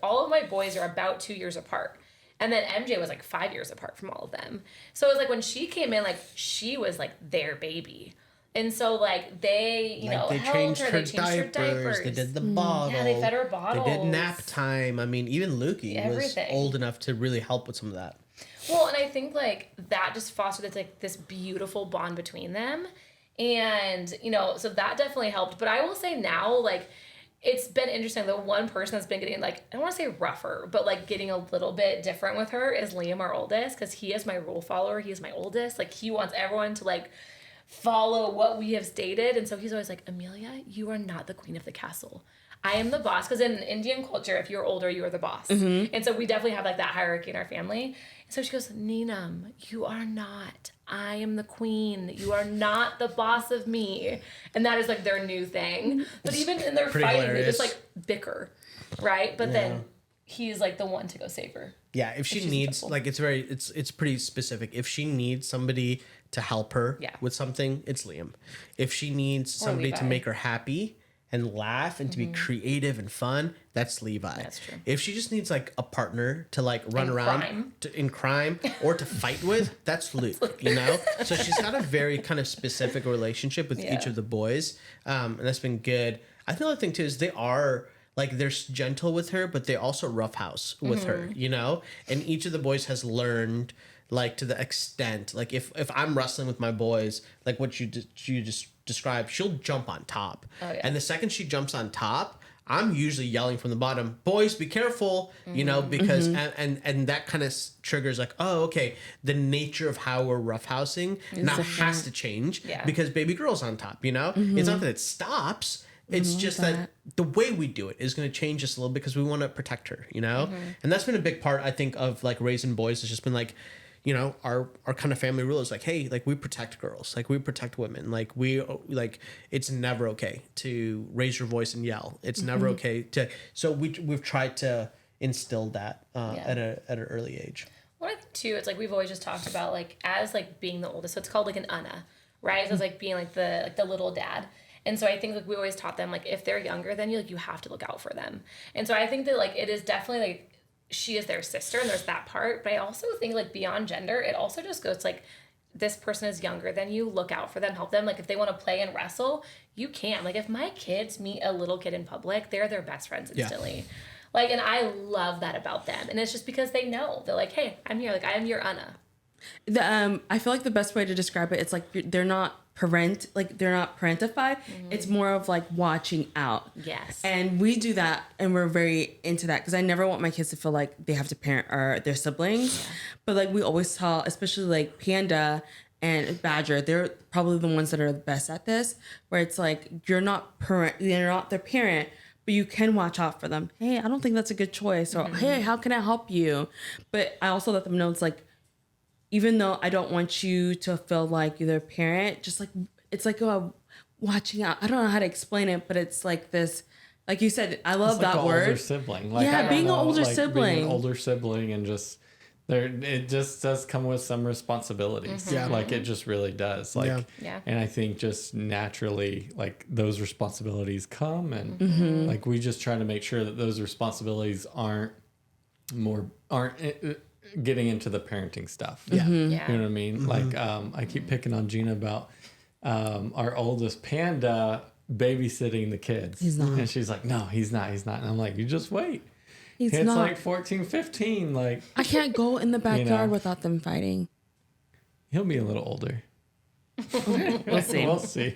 all of my boys are about 2 years apart. And then MJ was like 5 years apart from all of them. So it was like when she came in, like she was like their baby. And so, like, they changed her diapers. They did the bottle. Yeah, they fed her bottles. They did nap time. I mean, even Lukey was old enough to really help with some of that. Well, and I think, like, that just fostered this beautiful bond between them. And, you know, so that definitely helped. But I will say now, like, it's been interesting. The one person that's been getting, like, I don't want to say rougher, but, like, getting a little bit different with her is Liam, our oldest, because he is my rule follower. He is my oldest. Like, he wants everyone to, like, follow what we have stated. And so he's always like, Amelia, you are not the queen of the castle. I am the boss. Because in Indian culture, if you're older, you are the boss. And so we definitely have like that hierarchy in our family. And so she goes, Ninam, you are not. I am the queen. You are not the boss of me. And that is like their new thing. But even in their fighting, hilarious. They just like bicker, right? But then he's like the one to go save her. Yeah, if she needs, like, it's pretty specific. If she needs somebody to help her with something, it's Liam. If she needs somebody to make her happy and laugh and to be creative and fun, that's Levi. That's true. If she just needs like a partner to like run around in crime or to fight with, that's Luke, you know? So she's got a very kind of specific relationship with each of the boys. And that's been good. I think the other thing too is they're gentle with her, but they also roughhouse with her, you know? And each of the boys has learned, like, to the extent, like, if I'm wrestling with my boys, like what you just described, she'll jump on top. Oh, yeah. And the second she jumps on top, I'm usually yelling from the bottom, boys, be careful, you know, because, and that kind of triggers like, oh, okay, the nature of how we're roughhousing now has to change because baby girl's on top, you know? It's not that it stops. It's just that the way we do it is going to change just a little bit because we want to protect her, you know? And that's been a big part, I think, of like raising boys. It's just been like, you know, our kind of family rule is like, hey, like we protect girls, like we protect women, like it's never okay to raise your voice and yell. It's never okay to. So we've tried to instill that at an early age. Well, I think too, it's like we've always just talked about like as like being the oldest, so it's called like an Anna, right? So it's like being like the little dad. And so I think like we always taught them like if they're younger than you, like you have to look out for them. And so I think that like it is definitely like she is their sister and there's that part. But I also think like beyond gender, it also just goes like this person is younger than you, look out for them, help them. Like if they want to play and wrestle, you can. Like if my kids meet a little kid in public, they're their best friends instantly. Yeah. Like, and I love that about them. And it's just because they know. They're like, hey, I'm here. Like I am your Anna. I feel like the best way to describe it, it's like they're not parentified. It's more of like watching out. Yes. And we do that, and we're very into that because I never want my kids to feel like they have to parent their siblings. Yeah. But like we always tell, especially like Panda and Badger, they're probably the ones that are the best at this, where it's like you're not their parent, but you can watch out for them. Hey, I don't think that's a good choice. Or hey, how can I help you? But I also let them know it's like, even though I don't want you to feel like you're their parent, just like it's like watching out. I don't know how to explain it, but it's like this, like you said, I love that an word. Older sibling. Like, Yeah, I don't being an know, older like, sibling. Being an older sibling and just there, it just does come with some responsibilities. Yeah. Like it just really does. Like, Yeah. and I think just naturally, like those responsibilities come, and like we just try to make sure that those responsibilities aren't getting into the parenting stuff. Yeah. Yeah. You know what I mean? Like, I keep picking on Jeena about our oldest Panda babysitting the kids. He's not. And she's like, no, he's not. And I'm like, you just wait. He's It's not. like 14, 15. Like, I can't go in the backyard know. without them fighting. he'll be a little older. We'll see. We'll see.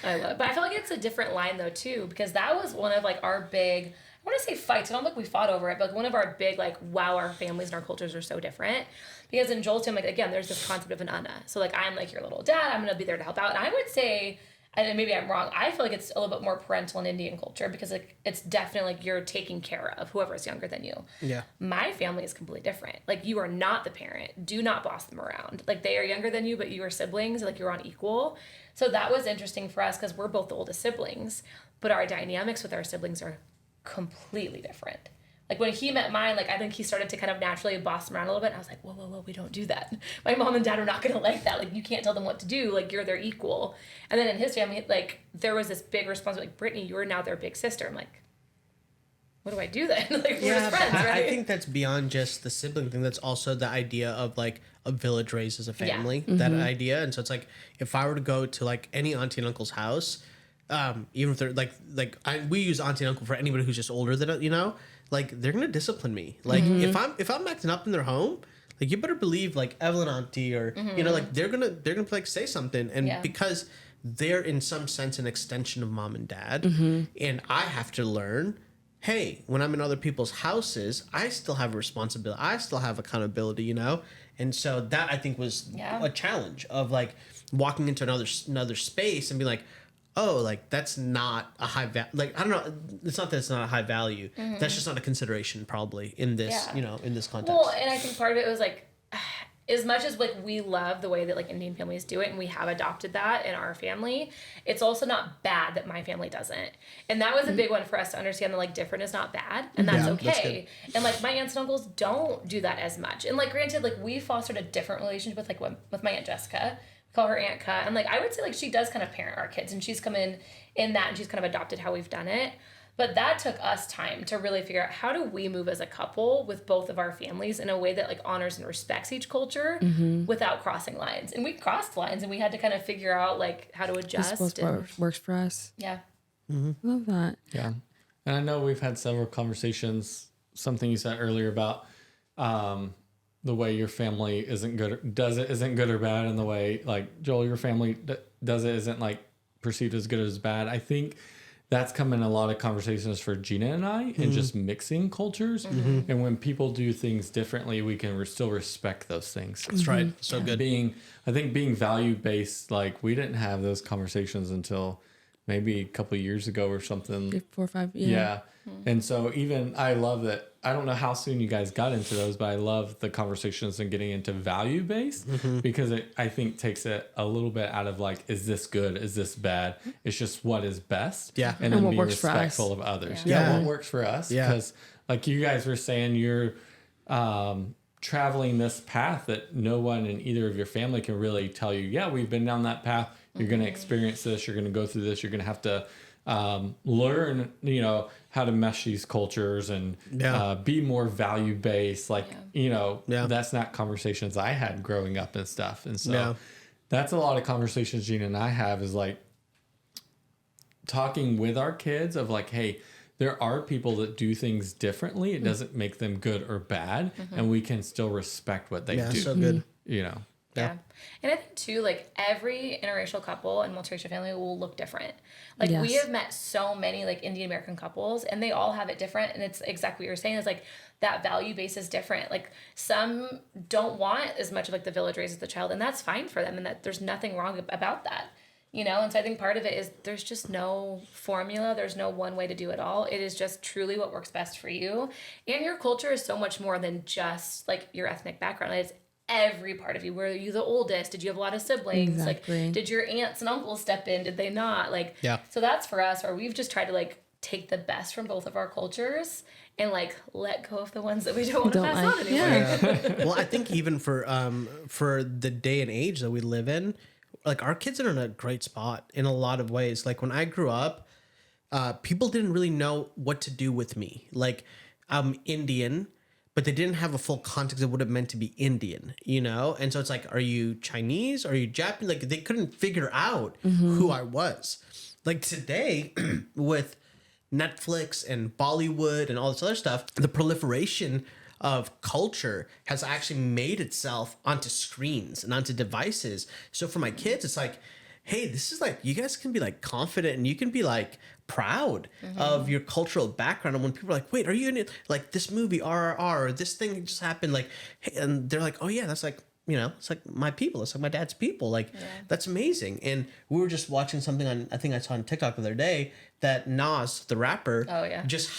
I love it. But I feel like it's a different line though too, because that was one of like our big, I want to say fights. I don't think we fought over it, but like one of our big like, wow, our families and our cultures are so different. Because in Joel's family, like again, there's this concept of an Anna. So like I'm like your little dad, I'm gonna be there to help out. And I would say, and maybe I'm wrong, I feel like it's a little bit more parental in Indian culture because like it's definitely like you're taking care of whoever is younger than you. Yeah. My family is completely different. Like you are not the parent. Do not boss them around. Like they are younger than you, but you are siblings. Like you're on equal. So that was interesting for us because we're both the oldest siblings, but our dynamics with our siblings are completely different. Like when he met mine, like I think he started to kind of naturally boss them around a little bit. And I was like, whoa, we don't do that. My mom and dad are not going to like that. Like you can't tell them what to do. Like you're their equal. And then in his family, like there was this big responsibility. Like Brittany, you're now their big sister. I'm like, what do I do then? Like we're just friends, but right? I think that's beyond just the sibling thing. That's also the idea of like a village raised as a family. That idea, and so it's like if I were to go to like any auntie and uncle's house, even if they're we use auntie and uncle for anybody who's just older than like they're gonna discipline me. Like if I'm acting up in their home, like you better believe like Evelyn auntie or like they're gonna like say something, and because they're in some sense an extension of mom and dad, and I have to learn. Hey, when I'm in other people's houses, I still have a responsibility. I still have accountability, And so that I think was a challenge of like walking into another space and being like, oh, like that's not a high value. Like I don't know. It's not that it's not a high value. That's just not a consideration probably in this, in this context. Well, and I think part of it was like, as much as like we love the way that like Indian families do it and we have adopted that in our family, it's also not bad that my family doesn't. And that was a big one for us to understand that like different is not bad and that's okay. And like my aunts and uncles don't do that as much. And like granted, like we fostered a different relationship with my Aunt Jessica. We call her Aunt Cut. And like I would say like she does kind of parent our kids and she's come in that and she's kind of adopted how we've done it. But that took us time to really figure out how do we move as a couple with both of our families in a way that like honors and respects each culture without crossing lines. And we crossed lines and we had to kind of figure out like how to adjust. This works for us. Yeah. Love that. Yeah. And I know we've had several conversations, something you said earlier about the way your family isn't good or bad, and the way like Joel, your family does it isn't like perceived as good or as bad. I think that's come in a lot of conversations for Jeena and I, and just mixing cultures. And when people do things differently, we can still respect those things. That's right. So good. I think being value based, like we didn't have those conversations until maybe a couple of years ago or something. 4 or 5. Yeah. And so even I love that. I don't know how soon you guys got into those, but I love the conversations and getting into value based because it, I think, takes it a little bit out of like, is this good? Is this bad? It's just what is best. Yeah. And then what be works for us. respectful of others. Yeah. What works for us. Yeah. Because like you guys were saying, you're traveling this path that no one in either of your family can really tell you, yeah, we've been down that path. You're going to experience this. You're going to go through this. You're going to have to learn, how to mesh these cultures and be more value based. Like, that's not conversations I had growing up and stuff. And so that's a lot of conversations Jeena and I have is like talking with our kids of like, hey, there are people that do things differently. It doesn't make them good or bad. And we can still respect what they do. So good. Yeah. And I think too, like every interracial couple and multiracial family will look different. Like we have met so many like Indian American couples and they all have it different. And it's exactly what you're saying is like that value base is different. Like some don't want as much of like the village raises the child, and that's fine for them. And that there's nothing wrong about that, And so I think part of it is there's just no formula. There's no one way to do it all. It is just truly what works best for you. And your culture is so much more than just like your ethnic background. It's every part of you. Were you the oldest? Did you have a lot of siblings? Exactly. Like, did your aunts and uncles step in? Did they not? Like, Yeah. So that's for us, where we've just tried to like take the best from both of our cultures and like let go of the ones that we don't want to pass on anymore. Yeah. Well, I think even for the day and age that we live in, like our kids are in a great spot in a lot of ways. Like when I grew up, people didn't really know what to do with me. Like I'm Indian, but they didn't have a full context of what it meant to be Indian, you know? And so it's like, are you Chinese? Are you Japanese? Like they couldn't figure out who I was. Like today with Netflix and Bollywood and all this other stuff, the proliferation of culture has actually made itself onto screens and onto devices. So for my kids, it's like, hey, this is like, you guys can be like confident and you can be like proud of your cultural background. And when people are like, wait, are you in it? Like this movie RRR or this thing just happened, like, hey, and they're like, oh yeah, that's like, you know, it's like my people. It's like my dad's people. Like, that's amazing. And we were just watching something on, I think I saw on TikTok the other day, that Nas, the rapper, just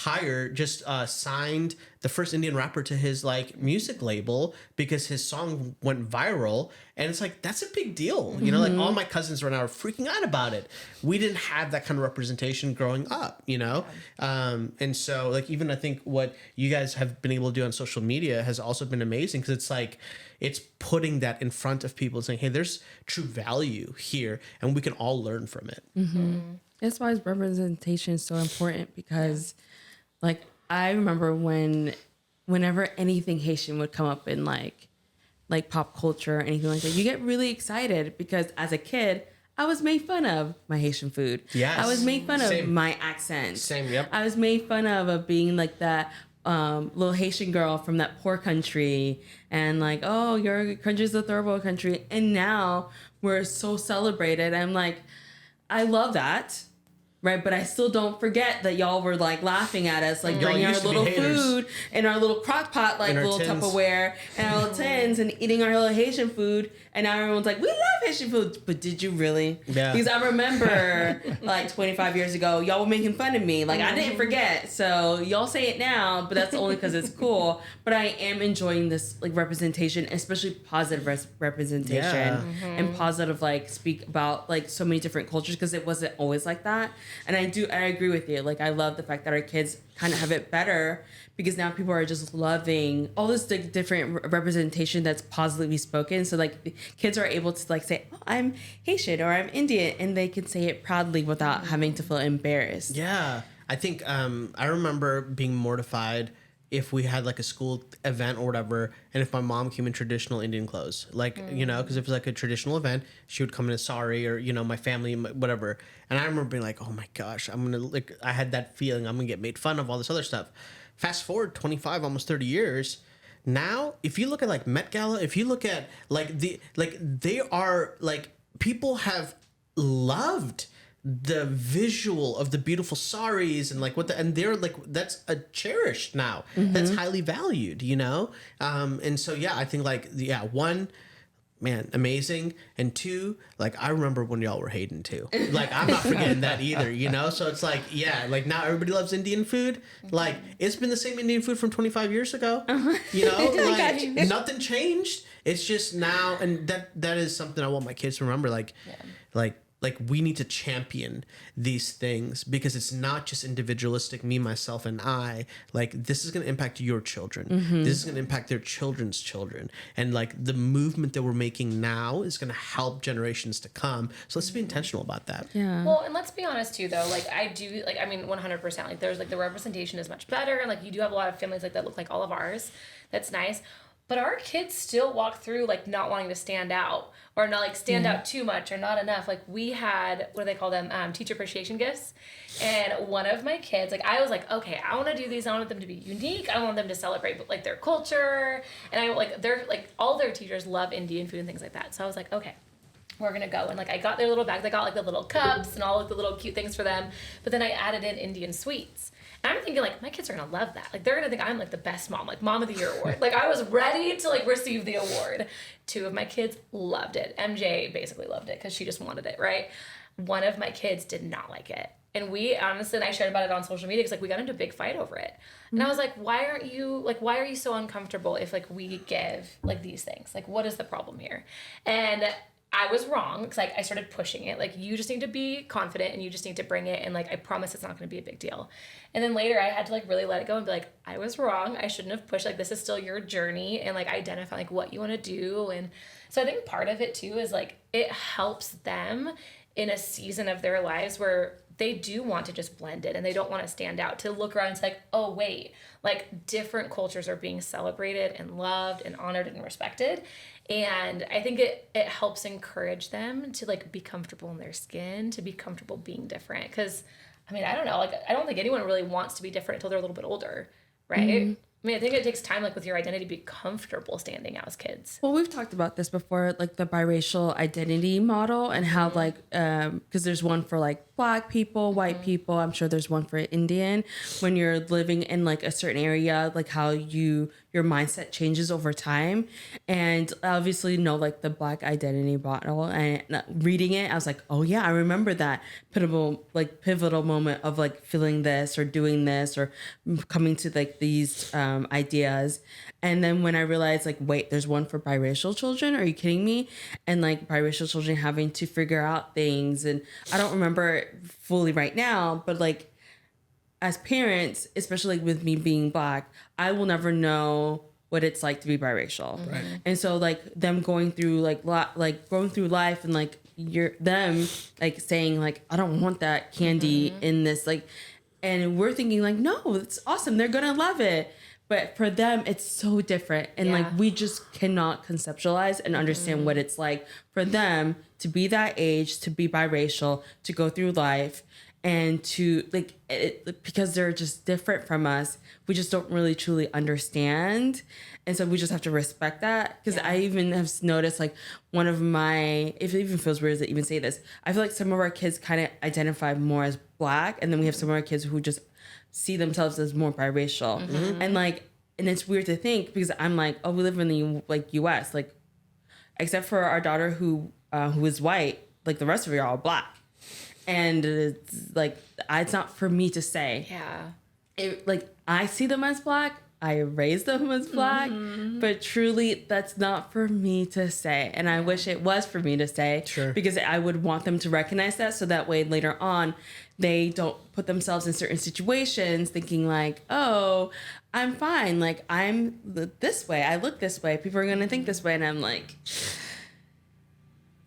signed the first Indian rapper to his like music label because his song went viral. And it's like, that's a big deal. You know, like all my cousins right now are freaking out about it. We didn't have that kind of representation growing up, you know? And so like, even I think what you guys have been able to do on social media has also been amazing because it's like, it's putting that in front of people saying, hey, there's true value here and we can all learn from it. That's why representation is so important because, like, I remember whenever anything Haitian would come up in like pop culture or anything like that, you get really excited because as a kid, I was made fun of my Haitian food. Yes. I was made fun of Same. my accent. Same, yep. I was made fun of being like that little Haitian girl from that poor country and like, oh, your country's a third world country. And now we're so celebrated. I'm like, I love that. Right, but I still don't forget that y'all were like laughing at us, like bringing our little food in our little crock pot, like little tins. Tupperware and our little tins and eating our little Haitian food. And now everyone's like, we love Haitian food. But did you really? Yeah. Because I remember like 25 years ago, y'all were making fun of me. Like I didn't forget. So y'all say it now, but that's only because it's cool. But I am enjoying this like representation, especially positive representation and positive like speak about like so many different cultures because it wasn't always like that. And I agree with you. Like, I love the fact that our kids kind of have it better because now people are just loving all this different representation that's positively spoken. So, like, the kids are able to, like, say, oh, I'm Haitian or I'm Indian, and they can say it proudly without having to feel embarrassed. Yeah. I think I remember being mortified if we had like a school event or whatever, and if my mom came in traditional Indian clothes, like, you know, because if it was like a traditional event, she would come in a sari or, you know, my family, whatever. And I remember being like, oh my gosh, I'm going to like, I had that feeling I'm going to get made fun of all this other stuff. Fast forward 25, almost 30 years. Now, if you look at like Met Gala, if you look at like they are like, people have loved the visual of the beautiful saris and like and they're like, that's a cherished now. That's highly valued, you know? And so, yeah, I think like, one, man, amazing. And two, like, I remember when y'all were hating too. Like, I'm not forgetting that either, you know? So it's like, yeah, like now everybody loves Indian food. Like, it's been the same Indian food from 25 years ago, you know? Like, nothing changed. It's just now, and that is something I want my kids to remember. Like, like we need to champion these things because it's not just individualistic, me, myself, and I. Like, this is going to impact your children. This is going to impact their children's children. And like the movement that we're making now is going to help generations to come. So let's be intentional about that. Yeah. Well, and let's be honest too, though. Like, I do, like, I mean, 100%. Like, there's like the representation is much better. And like, you do have a lot of families like that look like all of ours. That's nice. But our kids still walk through like not wanting to stand out or not like stand out too much or not enough. Like we had, what do they call them? Teacher appreciation gifts. And one of my kids, like I was like, okay, I want to do these. I want them to be unique. I want them to celebrate like their culture. And I like, they're like, all their teachers love Indian food and things like that. So I was like, okay, we're going to go. And like, I got their little bags. I got like the little cups and all of the little cute things for them. But then I added in Indian sweets. And I'm thinking, like, my kids are going to love that. Like, they're going to think I'm, like, the best mom. Like, Mom of the Year award. Like, I was ready to, like, receive the award. 2 of my kids loved it. MJ basically loved it because she just wanted it, right? One of my kids did not like it. And we honestly, and I shared about it on social media, because like we got into a big fight over it. And I was like, why are you so uncomfortable if like we give like these things? Like, what is the problem here? And I was wrong, because like I started pushing it. Like, you just need to be confident and you just need to bring it. And like, I promise it's not going to be a big deal. And then later I had to like really let it go and be like, I was wrong. I shouldn't have pushed. Like, this is still your journey, and like identify like what you want to do. And so I think part of it too is like, it helps them in a season of their lives where they do want to just blend it and they don't want to stand out, to look around and it's like, oh wait, like different cultures are being celebrated and loved and honored and respected. And I think it helps encourage them to like be comfortable in their skin, to be comfortable being different. Because I mean, I don't know, like I don't think anyone really wants to be different until they're a little bit older, right? Mm-hmm. I mean, I think it takes time, like with your identity, to be comfortable standing out as kids. Well, we've talked about this before, like the biracial identity model, and how like, because there's one for like Black people, white people. I'm sure there's one for Indian. When you're living in like a certain area, like how your mindset changes over time. And obviously, like the Black identity model, and reading it, I was like, oh yeah, I remember that pivotal moment of like feeling this or doing this or coming to like these ideas. And then when I realized like, wait, there's one for biracial children, are you kidding me? And like biracial children having to figure out things, and I don't remember it fully right now, but like as parents, especially like with me being Black, I will never know what it's like to be biracial. Right. And so like them going through going through life, and like them like saying like, I don't want that candy in this, like, and we're thinking like, no, it's awesome, they're gonna love it. But for them, it's so different. And like, we just cannot conceptualize and understand what it's like for them to be that age, to be biracial, to go through life, and to like, because they're just different from us, we just don't really truly understand. And so we just have to respect that. Because I even have noticed like one of my, if it even feels weird to even say this, I feel like some of our kids kind of identify more as Black. And then we have some of our kids who just see themselves as more biracial. And it's weird to think, because I'm like, oh, we live in the US, like, except for our daughter who is white, like the rest of you are all Black. And it's like, it's not for me to say. I see them as Black, I raised them as Black, but truly that's not for me to say. And I wish it was for me to say, because I would want them to recognize that, so that way later on they don't put themselves in certain situations thinking like, oh, I'm fine, like I'm this way, I look this way, people are gonna think this way, and I'm like,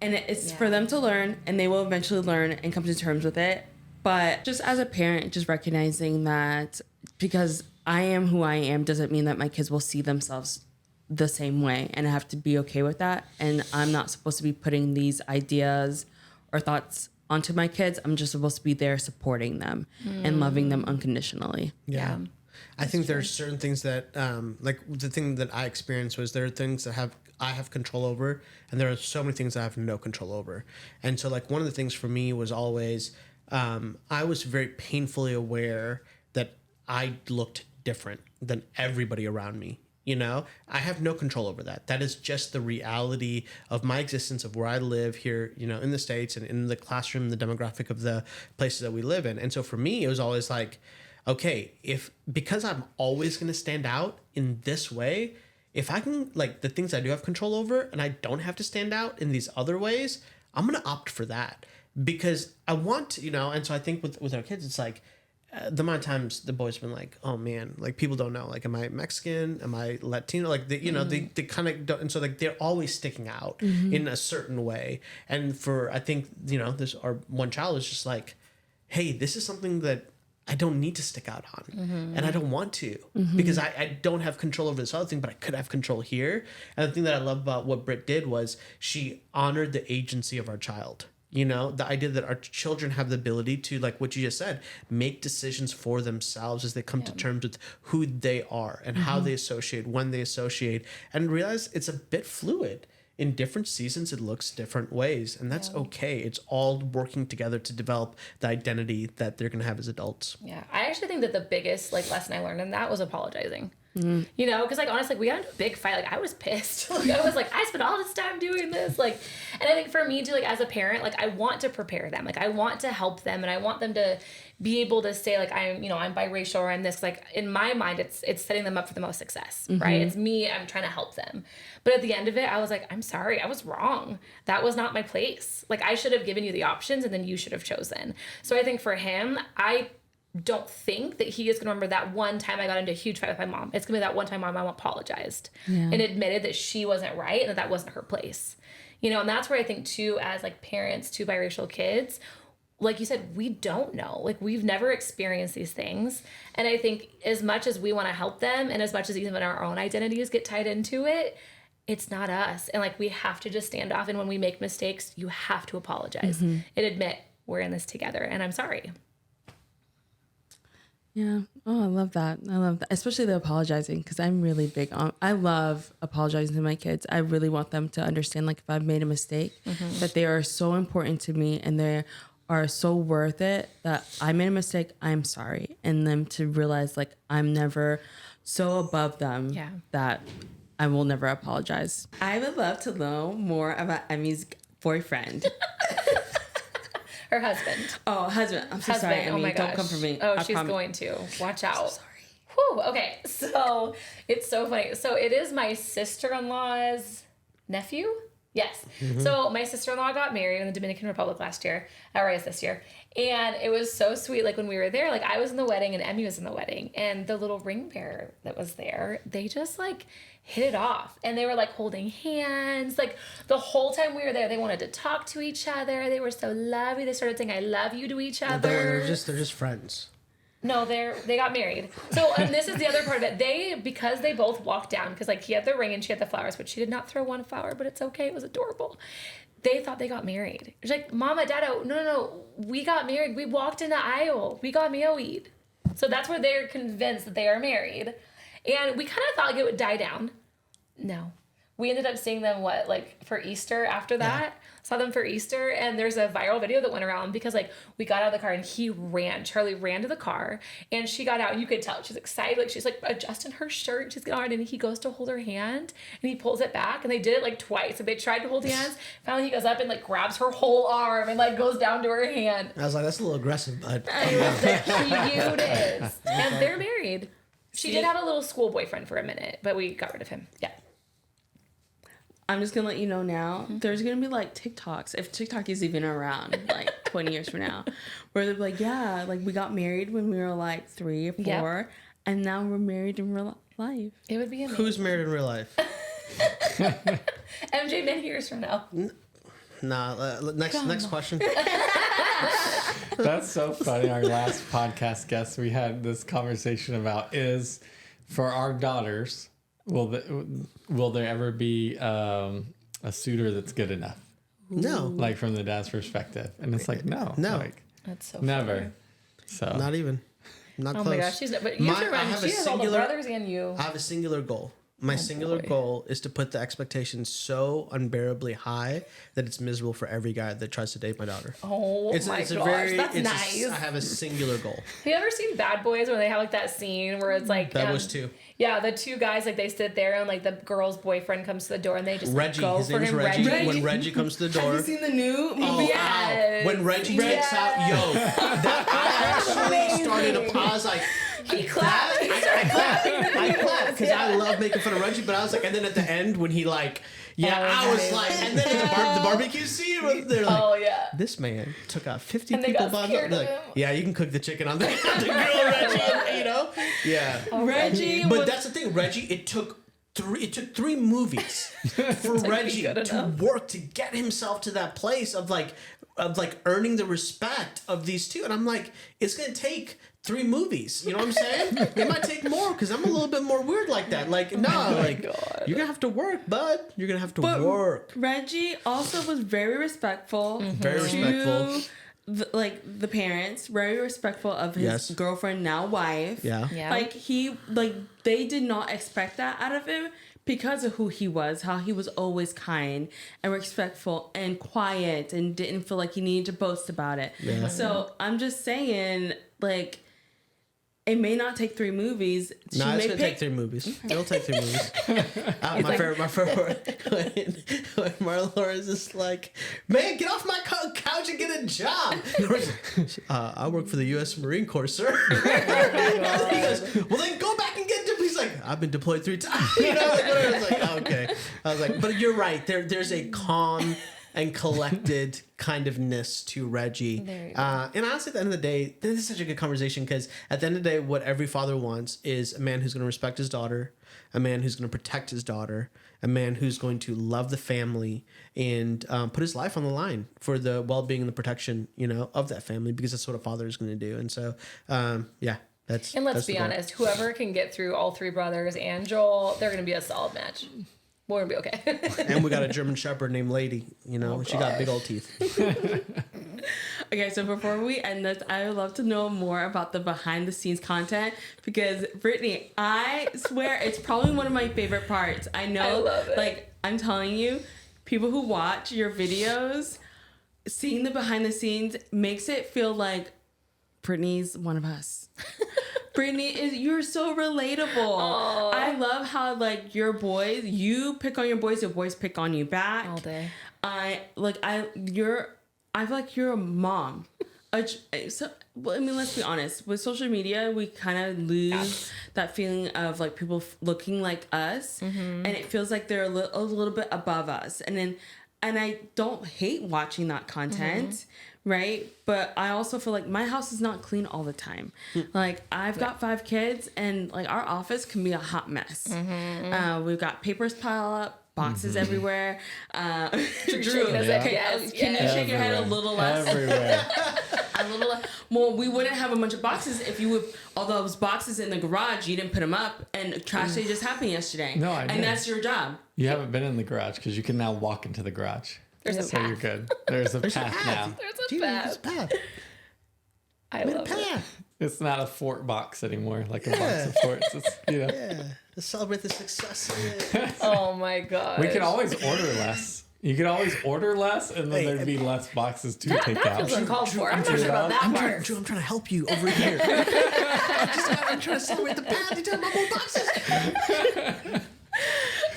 and it's for them to learn, and they will eventually learn and come to terms with it. But just as a parent, just recognizing that because I am who I am doesn't mean that my kids will see themselves the same way, and I have to be okay with that. And I'm not supposed to be putting these ideas or thoughts onto my kids. I'm just supposed to be there supporting them and loving them unconditionally. Yeah. I think there's certain things that, like the thing that I experienced was there are things that I have control over, and there are so many things I have no control over. And so like one of the things for me was always, I was very painfully aware that I looked different than everybody around me. You know, I have no control over that. That is just the reality of my existence, of where I live here, you know, in the States, and in the classroom, the demographic of the places that we live in. And so for me, it was always like, okay, because I'm always going to stand out in this way, if I can, like the things I do have control over and I don't have to stand out in these other ways, I'm going to opt for that, because I want to, you know. And so I think with our kids, it's like, the amount of times the boys have been like, oh man, like people don't know, like, am I Mexican? Am I Latino? Like, they, you know, they kind of don't. And so like, they're always sticking out in a certain way. And I think, you know, our one child is just like, hey, this is something that I don't need to stick out on. And I don't want to, because I don't have control over this other thing, but I could have control here. And the thing that I love about what Britt did was she honored the agency of our child. You know, the idea that our children have the ability to, like what you just said, make decisions for themselves as they come to terms with who they are and how they associate, when they associate, and realize it's a bit fluid. In different seasons, it looks different ways, and that's okay. It's all working together to develop the identity that they're going to have as adults. Yeah, I actually think that the biggest lesson I learned in that was apologizing. You know, because like honestly, we got into a big fight. Like I was pissed. Like I was like, I spent all this time doing this. Like, and I think for me too, like as a parent, like I want to prepare them. Like I want to help them, and I want them to be able to say like I'm biracial or I'm this. Like in my mind, it's setting them up for the most success, right? It's me. I'm trying to help them. But at the end of it, I was like, I'm sorry, I was wrong. That was not my place. Like I should have given you the options, and then you should have chosen. So I think for him, I don't think that he is going to remember that one time I got into a huge fight with my mom. It's going to be that one time my mom apologized and admitted that she wasn't right and that wasn't her place. You know, and that's where I think too, as like parents to biracial kids, like you said, we don't know. Like we've never experienced these things. And I think as much as we want to help them and as much as even our own identities get tied into it, it's not us. And like we have to just stand off. And when we make mistakes, you have to apologize and admit we're in this together and I'm sorry. Yeah. Oh, I love that. I love that. Especially the apologizing, because I'm really big on, I love apologizing to my kids. I really want them to understand, like, if I've made a mistake, that they are so important to me and they are so worth it that I made a mistake, I'm sorry. And them to realize, like, I'm never so above them that I will never apologize. I would love to know more about Emmy's boyfriend. Her husband. Oh, husband. I'm so sorry, Emmy. Oh my gosh. Don't come for me. Oh, I she's promise. going to. Watch out. I'm so sorry. Whew, okay, so it's so funny. So it is my sister-in-law's nephew? Yes. So my sister-in-law got married in the Dominican Republic last year, or I guess this year. And it was so sweet. Like when we were there, like I was in the wedding and Emmy was in the wedding. And the little ring bearer that was there, they just like hit it off. And they were like holding hands. Like the whole time we were there, they wanted to talk to each other. They were so lovely. They started saying, I love you to each other. They're just friends. No, they got married. So, and this is the other part of it. Because they both walked down, because like he had the ring and she had the flowers, but she did not throw one flower, but it's okay. It was adorable. They thought they got married. It's like, Mama, Dada, no. We got married. We walked in the aisle. We got married. So that's where they're convinced that they are married. And we kind of thought like it would die down. No. We ended up seeing them, for Easter after that? Yeah. Saw them for Easter, and there's a viral video that went around because, we got out of the car, and Charlie ran to the car, and she got out, and you could tell she's excited, she's, adjusting her shirt, she's getting on, and he goes to hold her hand, and he pulls it back, and they did it, twice, and they tried to hold hands, finally he goes up and, grabs her whole arm, and, goes down to her hand. I was like, that's a little aggressive, bud. It was the cutest. And they're married. She did have a little school boyfriend for a minute, but we got rid of him. Yeah. I'm just going to let you know now, there's going to be TikToks, if TikTok is even around 20 years from now, where they're we got married when we were 3 or 4, and now we're married in real life. It would be amazing. Who's married in real life? MJ many years from now. Nah, next question. That's so funny. Our last podcast guest we had this conversation about is, for our daughters, will there ever be a suitor that's good enough? No. From the dad's perspective. And it's no. No. That's so never. funny. So Not even. Not close. Oh my gosh, but you have to remember, she has all the brothers and you. I have a singular goal. My singular goal is to put the expectations so unbearably high that it's miserable for every guy that tries to date my daughter. Oh my gosh, that's nice. I have a singular goal. Have you ever seen Bad Boys where they have that scene where it's Bad Boys 2. Yeah, the two guys they sit there and the girl's boyfriend comes to the door and they just Reggie. go His for name is him. Reggie. When Reggie comes to the door. Have you seen the new movie? Oh, Yes. when Reggie takes out, I actually started a pause He clapped. I clapped because I love making fun of Reggie, but I was and then at the end when he I was and then at the barbecue scene, they're oh yeah, this man took out 50 and people they got by scared the of him. yeah, you can cook the chicken on the grill, Reggie, yeah. Oh, Reggie, But that's the thing, Reggie. It took 3 movies for Reggie to work to get himself to that place of earning the respect of these two, and I'm it's gonna take 3 movies. You know what I'm saying? It might take more because I'm a little bit more weird like that. You're gonna have to work, bud. You're gonna have to work. Reggie also was very respectful. Very respectful. The parents, very respectful of his girlfriend, now wife. Yeah. They did not expect that out of him because of who he was, how he was always kind and respectful and quiet and didn't feel like he needed to boast about it. Yeah. So I'm just saying, it may not take 3 movies. No, it's gonna take 3 movies. It'll take 3 movies. My favorite when Marla Laura's just like, man, get off my couch and get a job. I work for the U.S. Marine Corps, sir. He goes, well, then go back and get. He's like, I've been deployed 3 times. You know, like, whatever. I was like, okay. I was like, but you're right. There's a calm and collected kind ofness to Reggie. And honestly, at the end of the day, this is such a good conversation because at the end of the day, what every father wants is a man who's going to respect his daughter, a man who's going to protect his daughter, a man who's going to love the family and put his life on the line for the well-being and the protection, you know, of that family, because that's what a father is going to do. And so, yeah. And let's be honest, whoever can get through all 3 brothers and Joel, they're going to be a solid match. We're going to be okay. And we got a German Shepherd named Lady, you know, she got big old teeth. Okay, so before we end this, I would love to know more about the behind the scenes content because Brittany, I swear it's probably one of my favorite parts. I know, I love it. Like, I'm telling you, people who watch your videos, seeing the behind the scenes makes it feel like Brittany's one of us. Brittany, you're so relatable. Aww. I love how, like, your boys, you pick on your boys pick on you back. All day. I feel like you're a mom. So, well, I mean, let's be honest. With social media, we kind of lose that feeling of, like, people looking like us. And it feels like they're a little bit above us. And I don't hate watching that content. Right? But I also feel like my house is not clean all the time. Like, I've got 5 kids, and, like, our office can be a hot mess. We've got papers piled up, boxes everywhere. Drew, can you shake your head a little less? Everywhere. A little less. Well, we wouldn't have a bunch of boxes if you would, all those boxes in the garage, you didn't put them up, and trash day just happened yesterday. No, I didn't. And that's your job. You haven't been in the garage because you can now walk into the garage. There's a So path. you're good. There's a path now. There's a path. I love it. It's not a fort box anymore, like a box of forts. It's, you know. Yeah, to celebrate the success of it. Oh my god. We could always order less. You could always order less, and then there'd be less boxes to take that out. feels uncalled for. I'm not sure about that part. Drew, I'm trying to help you over here. I'm trying to celebrate the path. You're talking about more boxes.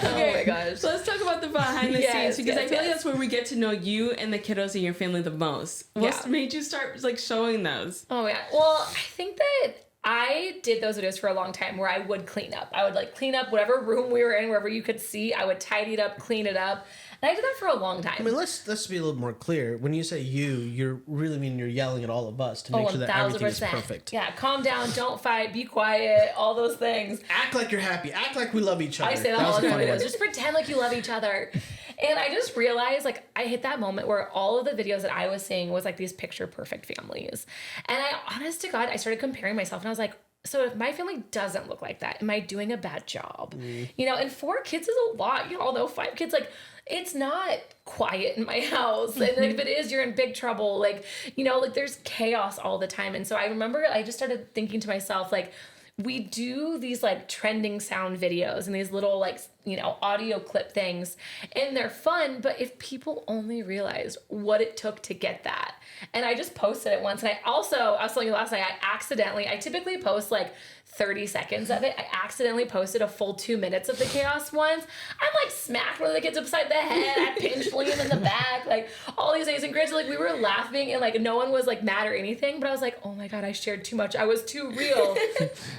Oh my gosh. So let's talk about the behind the scenes because I feel like yes. that's where we get to know you and the kiddos in your family the most. What made you start, like, showing those? Oh yeah. Well, I think that I did those videos for a long time where I would clean up. I would, like, clean up whatever room we were in, wherever you could see. I would tidy it up, clean it up. And I did that for a long time. I mean, let's be a little more clear. When you say you really mean you're yelling at all of us to make sure that everything is perfect. Yeah, calm down, don't fight, be quiet, all those things. Act like you're happy. Act like we love each other. I say that all the time. Just pretend like you love each other. And I just realized, like, I hit that moment where all of the videos that I was seeing was, like, these picture perfect families. And honest to God, I started comparing myself and I was like, so if my family doesn't look like that, am I doing a bad job? You know, and 4 kids is a lot. You all know 5 kids, like, it's not quiet in my house. And if it is, you're in big trouble. Like, you know, like, there's chaos all the time. And so I remember I just started thinking to myself, like, we do these, like, trending sound videos and these little, like, you know, audio clip things, and they're fun, but if people only realized what it took to get that. And I just posted it once, and I was telling you last night, I typically post, like, 30 seconds of it. I accidentally posted a full 2 minutes of the chaos ones. I'm, like, smacked one of the kids upside the head. I pinched Liam in the back, like, all these things. And granted, like, we were laughing, and, like, no one was, like, mad or anything, but I was like, oh my God, I shared too much. I was too real.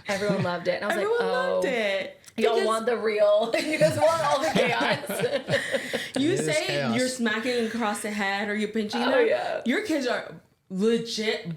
Everyone loved it. And I was Everyone loved it. Y'all want the real. You guys want all the chaos. You say you're smacking across the head or you're pinching them. Yeah. Your kids are legit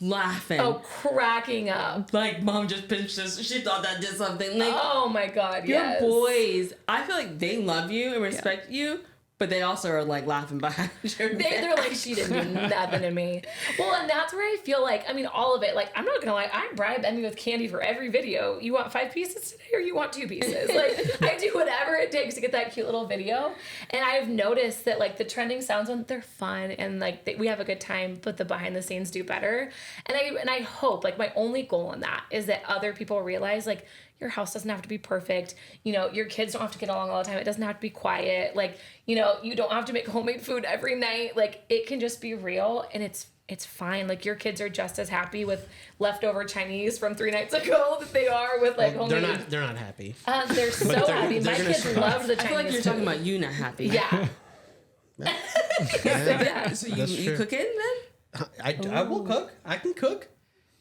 laughing. Oh, cracking up. Like, mom just pinched us. She thought that did something. Like, oh my God, your yes. boys, I feel like they love you and respect you, but they also are, like, laughing behind your back. They're like, she didn't do nothing to me. Well, and that's where I feel like, I mean, all of it, like, I'm not gonna lie, I bribe Emmy with candy for every video. You want 5 pieces today or you want 2 pieces? Like, I do whatever it takes to get that cute little video. And I've noticed that, like, the trending sounds ones, they're fun and, like, we have a good time, but the behind the scenes do better. And I hope, like, my only goal in that is that other people realize, like, your house doesn't have to be perfect. You know, your kids don't have to get along all the time. It doesn't have to be quiet. Like, you know, you don't have to make homemade food every night. Like, it can just be real and it's it's fine. Like your kids are just as happy with leftover Chinese from 3 nights ago that they are with like They're homemade. not happy. They're so they're- happy. they're My gonna kids survive. love the I feel Chinese. like you're talking food. about you not happy. Yeah. Yeah. So That's you true. cooking then? I will cook. I can cook.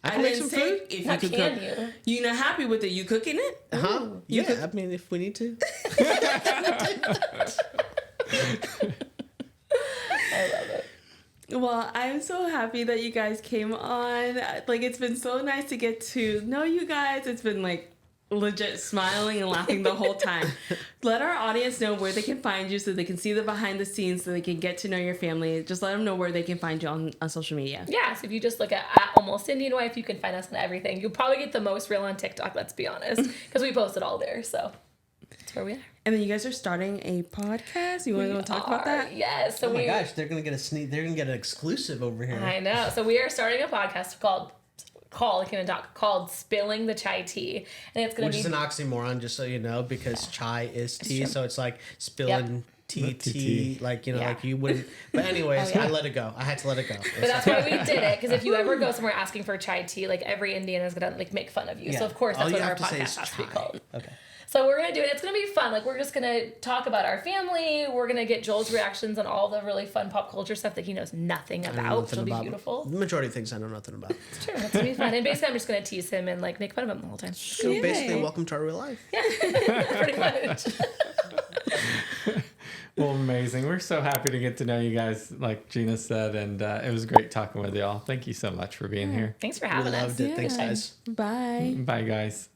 I I can make didn't some say food. if you How could can cook. you? You not happy with it? You cooking it? Huh? Yeah, I mean, if we need to. I love it. Well, I'm so happy that you guys came on. Like, it's been so nice to get to know you guys. It's been like legit smiling and laughing the whole time. Let our audience know where they can find you so they can see the behind the scenes, so they can get to know your family. Just let them know where they can find you on social media. Yeah, so if you just look at Almost Indian Wife, you can find us on everything. You'll probably get the most real on TikTok, let's be honest, because we post it all there. So that's where we are. And then you guys are starting a podcast. You want to talk about that? Yes. So Oh my gosh, they're gonna get a sneak. They're gonna get an exclusive over here. I know. So we are starting a podcast called Spilling the Chai Tea, and it's gonna Which be is an oxymoron, just so you know, because chai is tea, true. so it's like spilling tea, like, you know, Yeah. like you wouldn't. But anyways, Oh, yeah. I let it go. I had to let it go. But that's why we did it, because if you ever go somewhere asking for chai tea, like every Indian is gonna like make fun of you. Yeah. So of course All that's you what our have to say podcast is has to be chai. called. Okay. So we're gonna do it. It's gonna be fun. Like we're just gonna talk about our family. We're gonna get Joel's reactions on all the really fun pop culture stuff that he knows nothing I know about, which nothing will be about- beautiful. The majority of things I know nothing about. It's true. It's gonna be fun. And basically, I'm just gonna tease him and like make fun of him the whole time. So Yay. basically, welcome to our real life. Pretty much. Well, amazing. We're so happy to get to know you guys, like Jeena said, and it was great talking with y'all. Thank you so much for being here. Thanks for We having us. loved it. Thanks, Yeah. guys. Bye. Bye, guys.